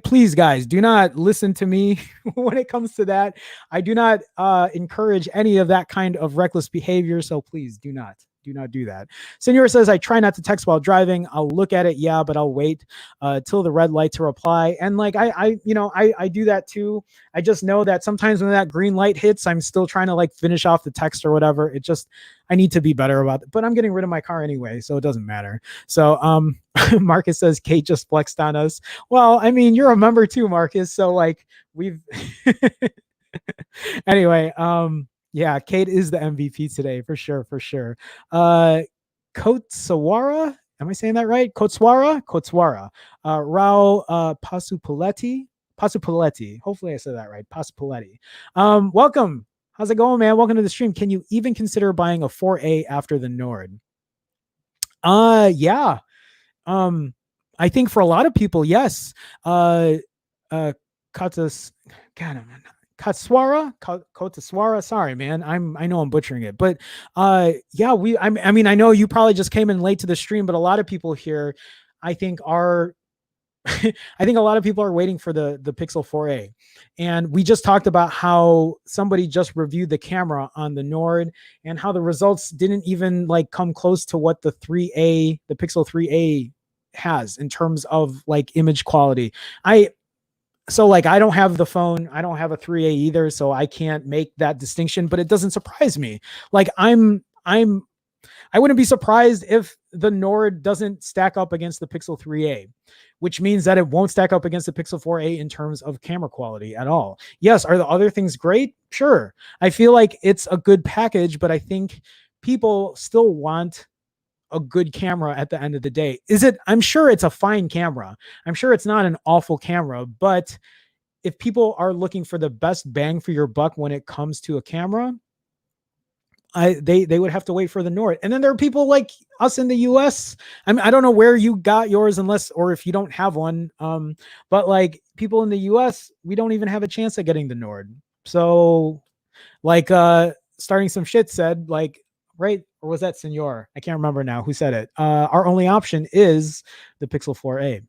Please guys, do not listen to me when it comes to that. I do not encourage any of that kind of reckless behavior. So please do not do that. Senor says, I try not to text while driving. I'll look at it. Yeah, but I'll wait till the red light to reply. And like, I do that too. I just know that sometimes when that green light hits, I'm still trying to like finish off the text or whatever. I need to be better about it, but I'm getting rid of my car anyway, so it doesn't matter. So, Marcus says, Kate just flexed on us. Well, I mean, you're a member too, Marcus. So like anyway, yeah, Kate is the MVP today for sure. Kotsawara, am I saying that right? Kotswara. Rao Pasupuletti. Hopefully I said that right. Pasupuletti. Welcome. How's it going, man? Welcome to the stream. Can you even consider buying a 4A after the Nord? Yeah. I think for a lot of people, yes. Kotaswara. Sorry, man. I know I'm butchering it, but yeah, I mean, I know you probably just came in late to the stream, but a lot of people here, I think are I think a lot of people are waiting for the Pixel 4a, and we just talked about how somebody just reviewed the camera on the Nord and how the results didn't even like come close to what the Pixel 3a has in terms of like image quality. So like, I don't have the phone. I don't have a 3A either, so I can't make that distinction, but it doesn't surprise me. Like I wouldn't be surprised if the Nord doesn't stack up against the Pixel 3a, which means that it won't stack up against the Pixel 4a in terms of camera quality at all. Yes, are the other things great? Sure. I feel like it's a good package, but I think people still want a good camera at the end of the day. I'm sure it's a fine camera. I'm sure it's not an awful camera, but if people are looking for the best bang for your buck when it comes to a camera, they would have to wait for the Nord. And then there are people like us in the US. I mean, I don't know where you got yours or if you don't have one. But like people in the US, we don't even have a chance at getting the Nord. So like starting some shit said like, right? Or was that Senor? I can't remember now who said it. Our only option is the Pixel 4a.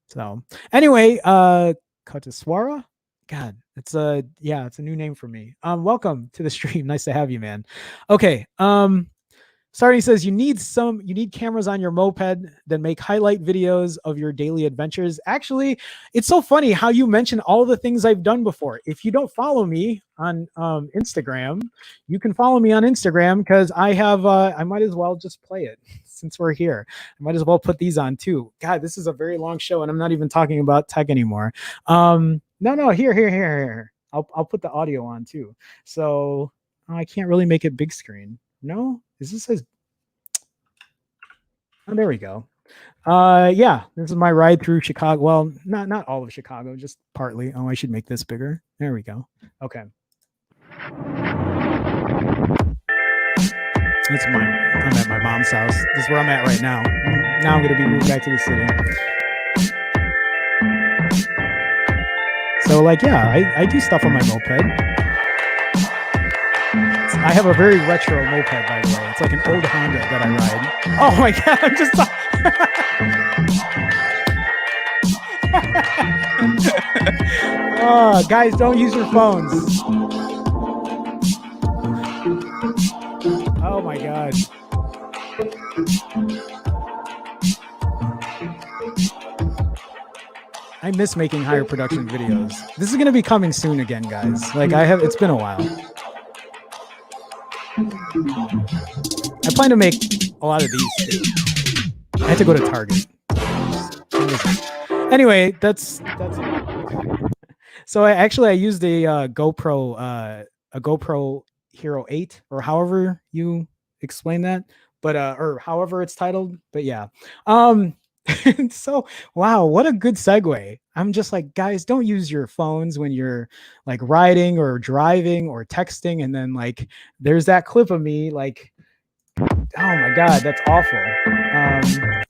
So anyway, Kataswara. God, it's a new name for me. Welcome to the stream. Nice to have you, man. Okay. Starting says you need cameras on your moped that make highlight videos of your daily adventures. Actually, it's so funny how you mention all the things I've done before. If you don't follow me on Instagram, you can follow me on Instagram because I have I might as well just play it since we're here. I might as well put these on too. God, this is a very long show and I'm not even talking about tech anymore. No, here. I'll put the audio on too. So I can't really make it big screen. No? this says? Oh, there we go. Yeah, this is my ride through Chicago. Well, not all of Chicago, just partly. Oh, I should make this bigger. There we go. Okay. It's mine. I'm at my mom's house. This is where I'm at right now. Now I'm gonna be moved back to the city. So, like, yeah, I do stuff on my moped. I have a very retro moped, by the way. It's like an old Honda that I ride. Oh my god, I'm just. Oh, guys, don't use your phones. Oh my god. I miss making higher production videos. This is going to be coming soon again, guys. Like it's been a while. I plan to make a lot of these too. I had to go to Target. Anyway, that's it. So I used a GoPro Hero 8, or however you explain that, but or however it's titled. But yeah. So wow, what a good segue. I'm just like, guys, don't use your phones when you're like riding or driving or texting, and then like there's that clip of me like, oh my god, that's awful.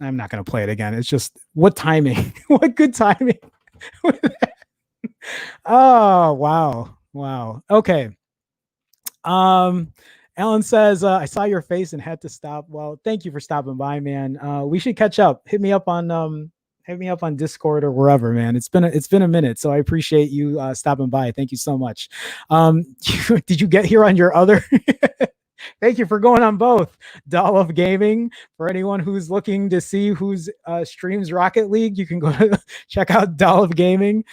I'm not gonna play it again. It's just, what timing. What good timing. Oh wow. Okay. Alan says, I saw your face and had to stop. Well, thank you for stopping by, man. We should catch up. Hit me up on Discord or wherever, man. It's been a minute, so I appreciate you stopping by. Thank you so much. Did you get here on your other? Thank you for going on both. Doll of Gaming. For anyone who's looking to see who's streams Rocket League, you can go check out Doll of Gaming.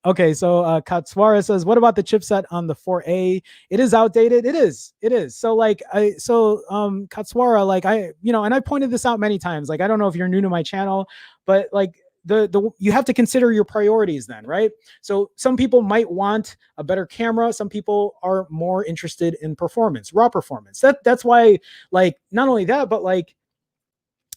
Okay, so Katswara says, what about the chipset on the 4A? It is outdated. It is. So like, Katswara, like and I pointed this out many times. Like, I don't know if you're new to my channel, but like you have to consider your priorities then, right? So some people might want a better camera. Some people are more interested in performance, raw performance. That's why, like, not only that, but like,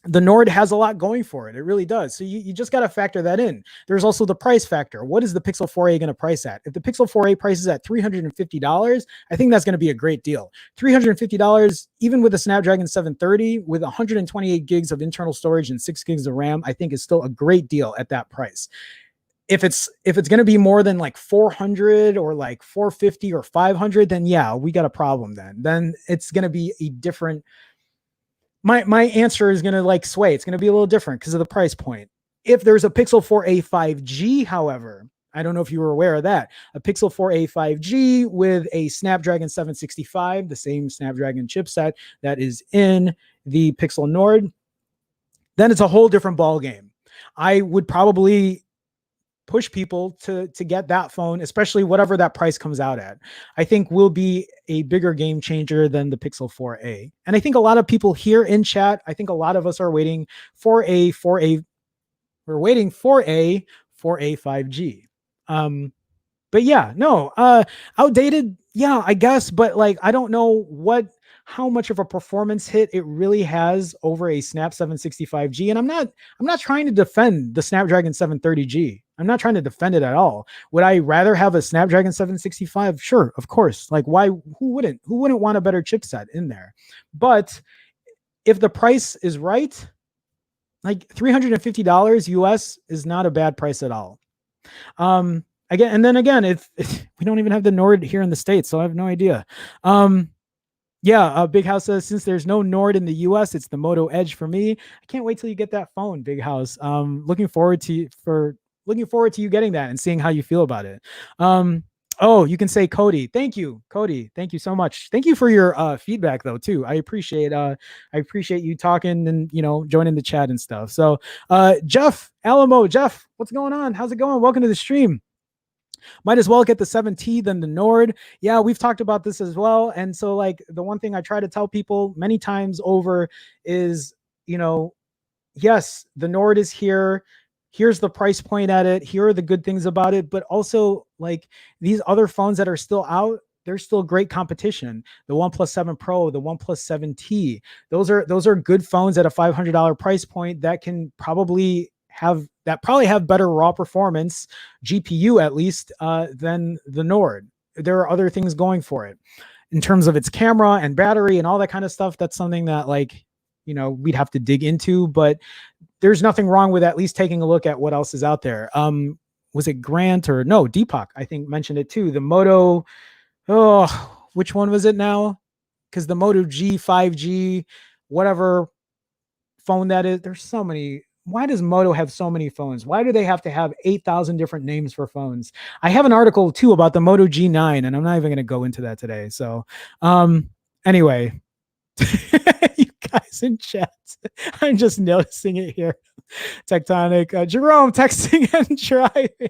the Nord has a lot going for it. It really does. So you just got to factor that in. There's also the price factor. What is the Pixel 4a going to price at? If the Pixel 4a prices at $350, I think that's going to be a great deal. $350, even with a Snapdragon 730 with 128 gigs of internal storage and 6 gigs of RAM, I think is still a great deal at that price. If it's going to be more than like 400 or like 450 or 500, then yeah, we got a problem then it's going to be a different. My answer is going to like sway. It's going to be a little different because of the price point. If there's a Pixel 4a 5G, however, I don't know if you were aware of that, a Pixel 4a 5G with a Snapdragon 765, the same Snapdragon chipset that is in the Pixel Nord, then it's a whole different ball game. I would probably push people to get that phone, especially whatever that price comes out at. I think will be a bigger game changer than the Pixel 4a. And I think a lot of people here in chat, I think a lot of us are waiting for a 5G. But yeah, no, outdated. Yeah, I guess, but like, I don't know how much of a performance hit it really has over a Snap 765G. And I'm not trying to defend the Snapdragon 730G. I'm not trying to defend it at all. Would I rather have a Snapdragon 765? Sure, of course. Like, why? Who wouldn't want a better chipset in there? But if the price is right, like $350 US is not a bad price at all. Again, if we don't even have the Nord here in the States, so I have no idea. Yeah, Big House says, since there's no Nord in the US, it's the Moto Edge for me. I can't wait till you get that phone, Big House. Looking forward to you getting that and seeing how you feel about it. Oh, you can say Cody. Thank you, Cody. Thank you so much. Thank you for your feedback though too. I appreciate you talking and joining the chat and stuff. So Jeff Alamo, Jeff, what's going on? How's it going? Welcome to the stream. Might as well get the 7T than the Nord. Yeah, we've talked about this as well. And so like the one thing I try to tell people many times over is, yes, the Nord is here. Here's the price point at it. Here are the good things about it. But also like these other phones that are still out, there's still great competition. The OnePlus 7 Pro, the OnePlus 7T, those are good phones at a $500 price point that can probably have better raw performance, GPU at least, than the Nord. There are other things going for it in terms of its camera and battery and all that kind of stuff. That's something that, like, we'd have to dig into, but there's nothing wrong with at least taking a look at what else is out there. Was it Grant or no, Deepak, I think, mentioned it too. The Moto, which one was it now? Because the Moto G, 5G, whatever phone that is, there's so many. Why does Moto have so many phones? Why do they have to have 8,000 different names for phones? I have an article too about the Moto G9, and I'm not even going to go into that today. So, anyway, you guys in chat, I'm just noticing it here. Tectonic, Jerome texting and driving.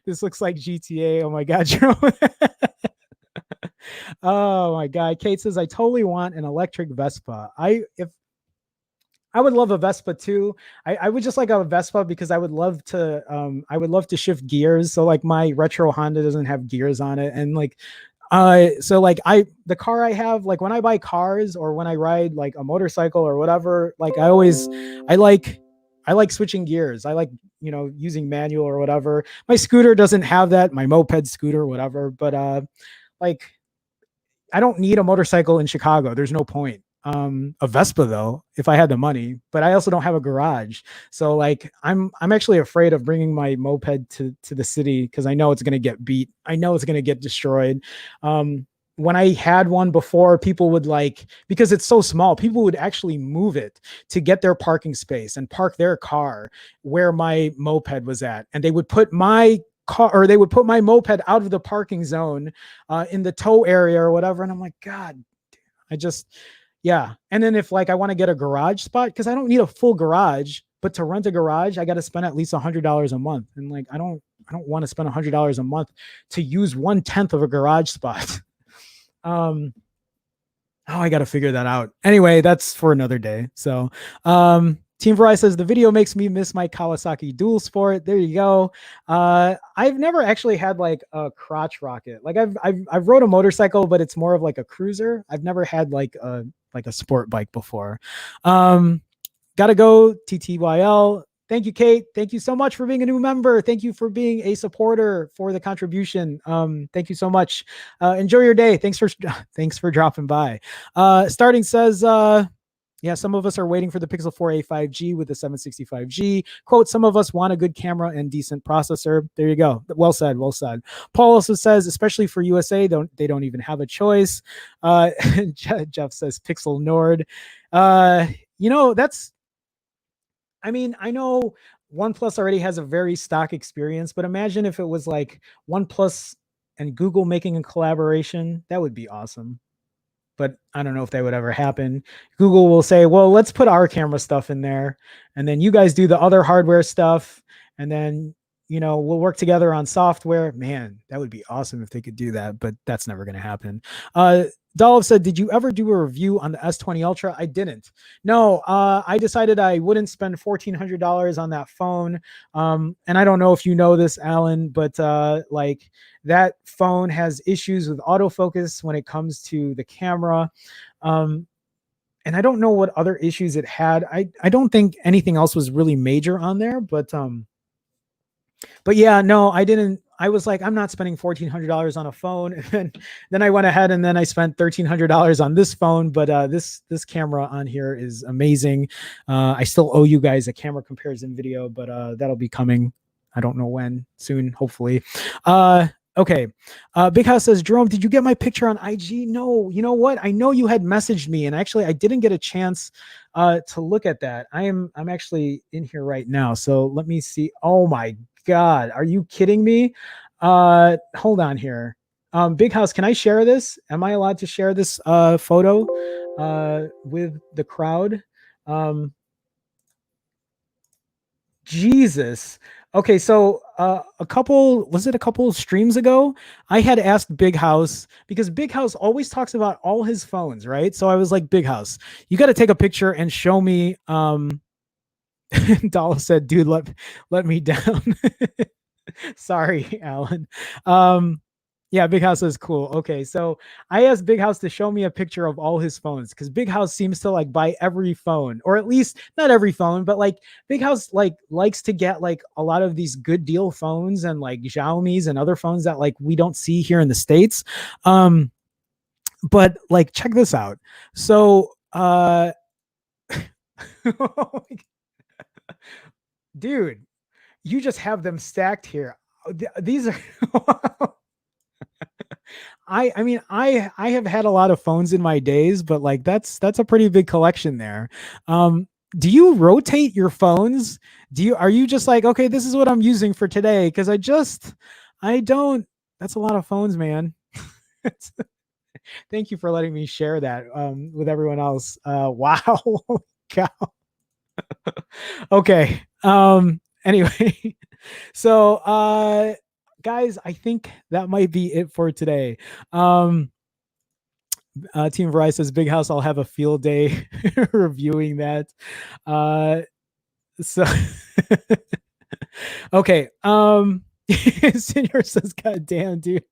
This looks like GTA. Oh my God, Jerome. Oh my God. Kate says, I totally want an electric Vespa. I would love a Vespa too. I would just like a Vespa because I would love to shift gears. So like my retro Honda doesn't have gears on it. And like, so like the car I have, like when I buy cars or when I ride like a motorcycle or whatever, like I like switching gears. I like, using manual or whatever. My scooter doesn't have that, my moped scooter, whatever. But like I don't need a motorcycle in Chicago. There's no point. A Vespa though, if I had the money, but I also don't have a garage. So like I'm actually afraid of bringing my moped to the city because I know it's going to get beat. I know it's going to get destroyed. When I had one before, people would because it's so small, people would actually move it to get their parking space and park their car where my moped was at. And they would put my car, or they would put my moped out of the parking zone in the tow area or whatever. And I'm like, God, yeah. And then if like I want to get a garage spot, because I don't need a full garage, but to rent a garage, I got to spend at least $100 a month. And like I don't want to spend $100 a month to use 1/10 of a garage spot. I got to figure that out. Anyway, that's for another day. So Team Verizon says the video makes me miss my Kawasaki Dual Sport. There you go. I've never actually had like a crotch rocket. Like I've rode a motorcycle, but it's more of like a cruiser. I've never had like a sport bike before. Gotta go, TTYL. Thank you, Kate. Thank you so much for being a new member. Thank you for being a supporter for the contribution. Thank you so much. Enjoy your day. Thanks for dropping by. Starting says, yeah, some of us are waiting for the Pixel 4a 5G with the 765G. Quote, some of us want a good camera and decent processor. There you go. Well said. Well said. Paul also says, especially for USA, they don't even have a choice. Jeff says Pixel Nord. I know OnePlus already has a very stock experience, but imagine if it was like OnePlus and Google making a collaboration. That would be awesome. But I don't know if that would ever happen. Google will say, well, let's put our camera stuff in there. And then you guys do the other hardware stuff. And then, we'll work together on software. Man, that would be awesome if they could do that, but that's never going to happen. Dolph said, did you ever do a review on the S20 Ultra? I didn't. No, I decided I wouldn't spend $1,400 on that phone. And I don't know if you know this, Alan, but that phone has issues with autofocus when it comes to the camera. And I don't know what other issues it had. I don't think anything else was really major on there, but yeah, no, I didn't. I was like, I'm not spending $1,400 on a phone. And then I went ahead and then I spent $1,300 on this phone. But this camera on here is amazing. I still owe you guys a camera comparison video, but that'll be coming. I don't know when, soon, hopefully. Okay. Big House says, Jerome, did you get my picture on IG? No, you know what? I know you had messaged me, and actually I didn't get a chance to look at that. I'm actually in here right now. So let me see. Oh my God. Are you kidding me? Hold on here. Big House, can I share this? Am I allowed to share this photo with the crowd? Jesus. Okay, so a couple streams ago, I had asked Big House, because Big House always talks about all his phones, right? So I was like, Big House, you got to take a picture and show me. Dolph said, dude, let me down. Sorry, Alan. Yeah, Big House is cool. Okay, so I asked Big House to show me a picture of all his phones because Big House seems to like buy every phone, or at least not every phone, but like Big House like likes to get like a lot of these good deal phones and like Xiaomi's and other phones that like we don't see here in the States. Um, but like check this out. So dude, you just have them stacked here. These are I mean I have had a lot of phones in my days, but like that's a pretty big collection there. Um do you rotate your phones? Are you just like, okay, this is what I'm using for today? Because I don't, that's a lot of phones, man. Thank you for letting me share that with everyone else. Wow. Cow. Okay. Anyway, so guys, I think that might be it for today. Um Team Verizon says Big House, I'll have a field day reviewing that. Uh so okay. Senior says, God damn, dude.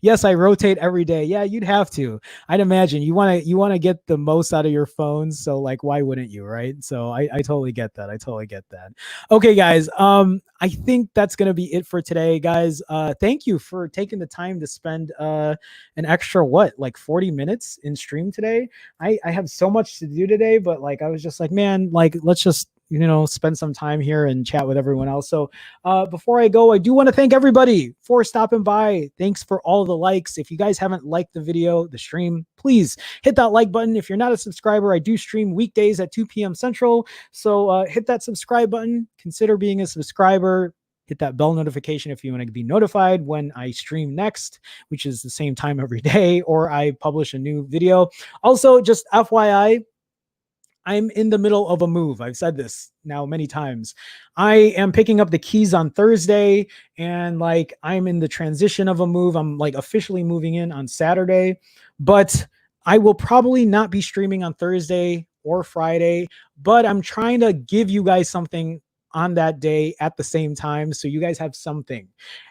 Yes, I rotate every day. Yeah, you'd have to. I'd imagine you want to get the most out of your phones. So like, why wouldn't you, right? So I totally get that. I totally get that. Okay, guys. I think that's gonna be it for today, guys. Thank you for taking the time to spend an extra what, like 40 minutes in stream today. I have so much to do today, but like I was just like, man, like let's just spend some time here and chat with everyone else. So before I go, I do want to thank everybody for stopping by. Thanks for all the likes. If you guys haven't liked the video, the stream, please hit that like button. If you're not a subscriber, I do stream weekdays at 2 p.m. Central. So hit that subscribe button. Consider being a subscriber. Hit that bell notification if you want to be notified when I stream next, which is the same time every day, or I publish a new video. Also, just FYI, I'm in the middle of a move. I've said this now many times. I am picking up the keys on Thursday, and like I'm in the transition of a move. I'm like officially moving in on Saturday, but I will probably not be streaming on Thursday or Friday, but I'm trying to give you guys something on that day at the same time, so you guys have something.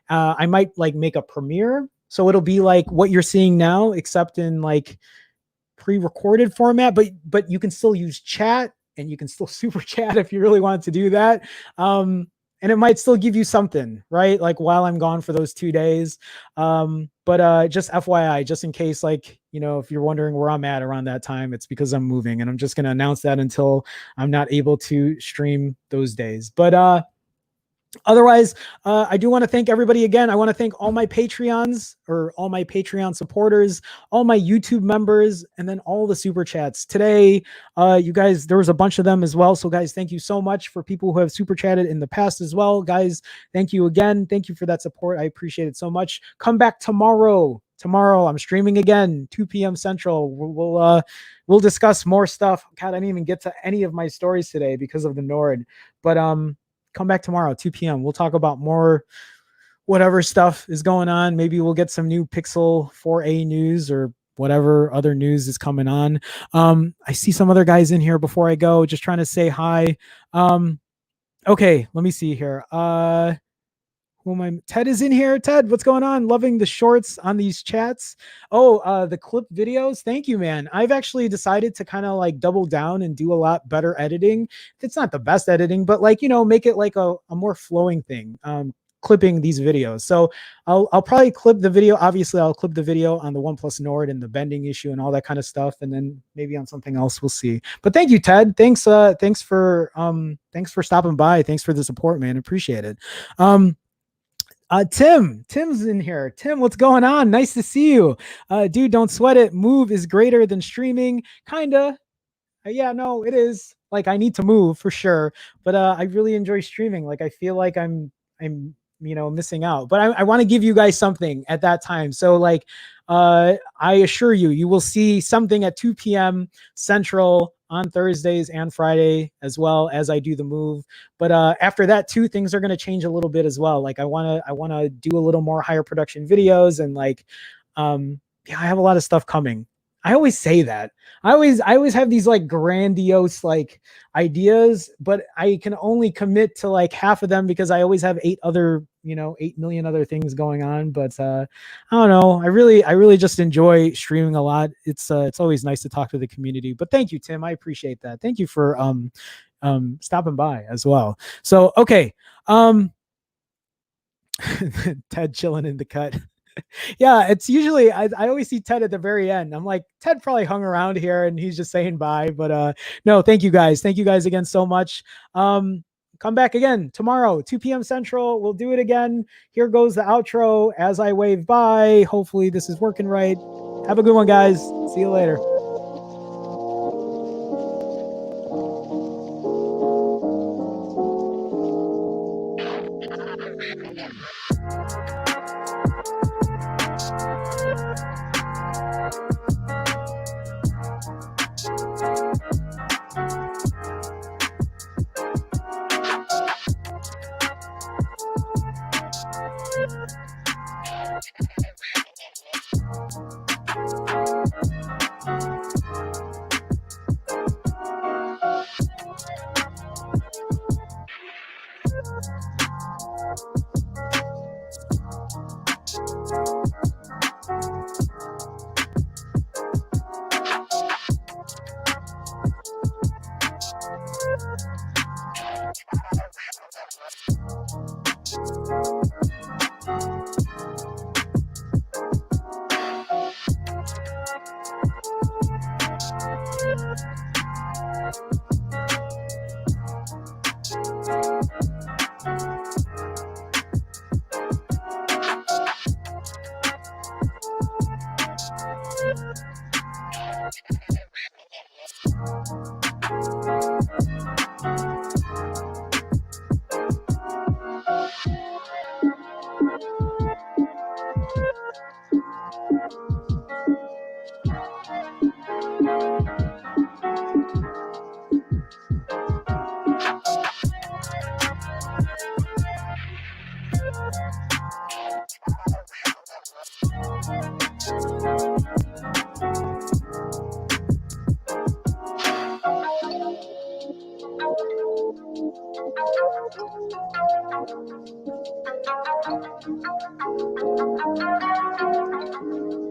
I might like make a premiere, so it'll be like what you're seeing now, except in like pre-recorded format, but you can still use chat and you can still super chat if you really want to do that. And it might still give you something, right? Like while I'm gone for those 2 days. But just FYI, just in case, like, if you're wondering where I'm at around that time, it's because I'm moving, and I'm just going to announce that until I'm not able to stream those days. But otherwise, I do want to thank everybody again. I want to thank all my Patreons, or all my Patreon supporters, all my YouTube members, and then all the super chats today. You guys, there was a bunch of them as well. So guys, thank you so much for people who have super chatted in the past as well. Guys, thank you again. Thank you for that support. I appreciate it so much. Come back tomorrow. Tomorrow I'm streaming again, 2 p.m. Central. We'll discuss more stuff. God, I didn't even get to any of my stories today because of the Nord. But come back tomorrow, 2 p.m. We'll talk about more whatever stuff is going on. Maybe we'll get some new Pixel 4a news or whatever other news is coming on. I see some other guys in here before I go, just trying to say hi. Okay, let me see here. Who am I? Ted is in here. Ted, what's going on? Loving the shorts on these chats. Oh, the clip videos. Thank you, man. I've actually decided to kind of like double down and do a lot better editing. It's not the best editing, but like, make it like a more flowing thing. Clipping these videos. So I'll probably clip the video. Obviously, I'll clip the video on the OnePlus Nord and the bending issue and all that kind of stuff. And then maybe on something else, we'll see. But thank you, Ted. Thanks for stopping by. Thanks for the support, man. Appreciate it. Tim's in here. Tim, what's going on? Nice to see you. Dude, don't sweat it. Move is greater than streaming. Kinda. Yeah, no, it is. Like I need to move for sure, but I really enjoy streaming. Like I feel like I'm missing out. But I want to give you guys something at that time. So like I assure you, you will see something at 2 p.m. Central on Thursdays and Friday, as well as I do the move. But after that too, things are going to change a little bit as well. Like I want to do a little more higher production videos, and like yeah, I have a lot of stuff coming. I always say that. I always have these like grandiose like ideas, but I can only commit to like half of them because I always have 8 million other things going on. But I don't know. I really just enjoy streaming a lot. It's always nice to talk to the community. But thank you, Tim. I appreciate that. Thank you for stopping by as well. So okay. Ted chilling in the cut. Yeah, it's usually I always see Ted at the very end. I'm like, Ted probably hung around here and he's just saying bye. But no, thank you guys. Thank you guys again so much. Come back again tomorrow, 2 p.m. Central. We'll do it again. Here goes the outro as I wave bye. Hopefully this is working right. Have a good one, guys. See you later.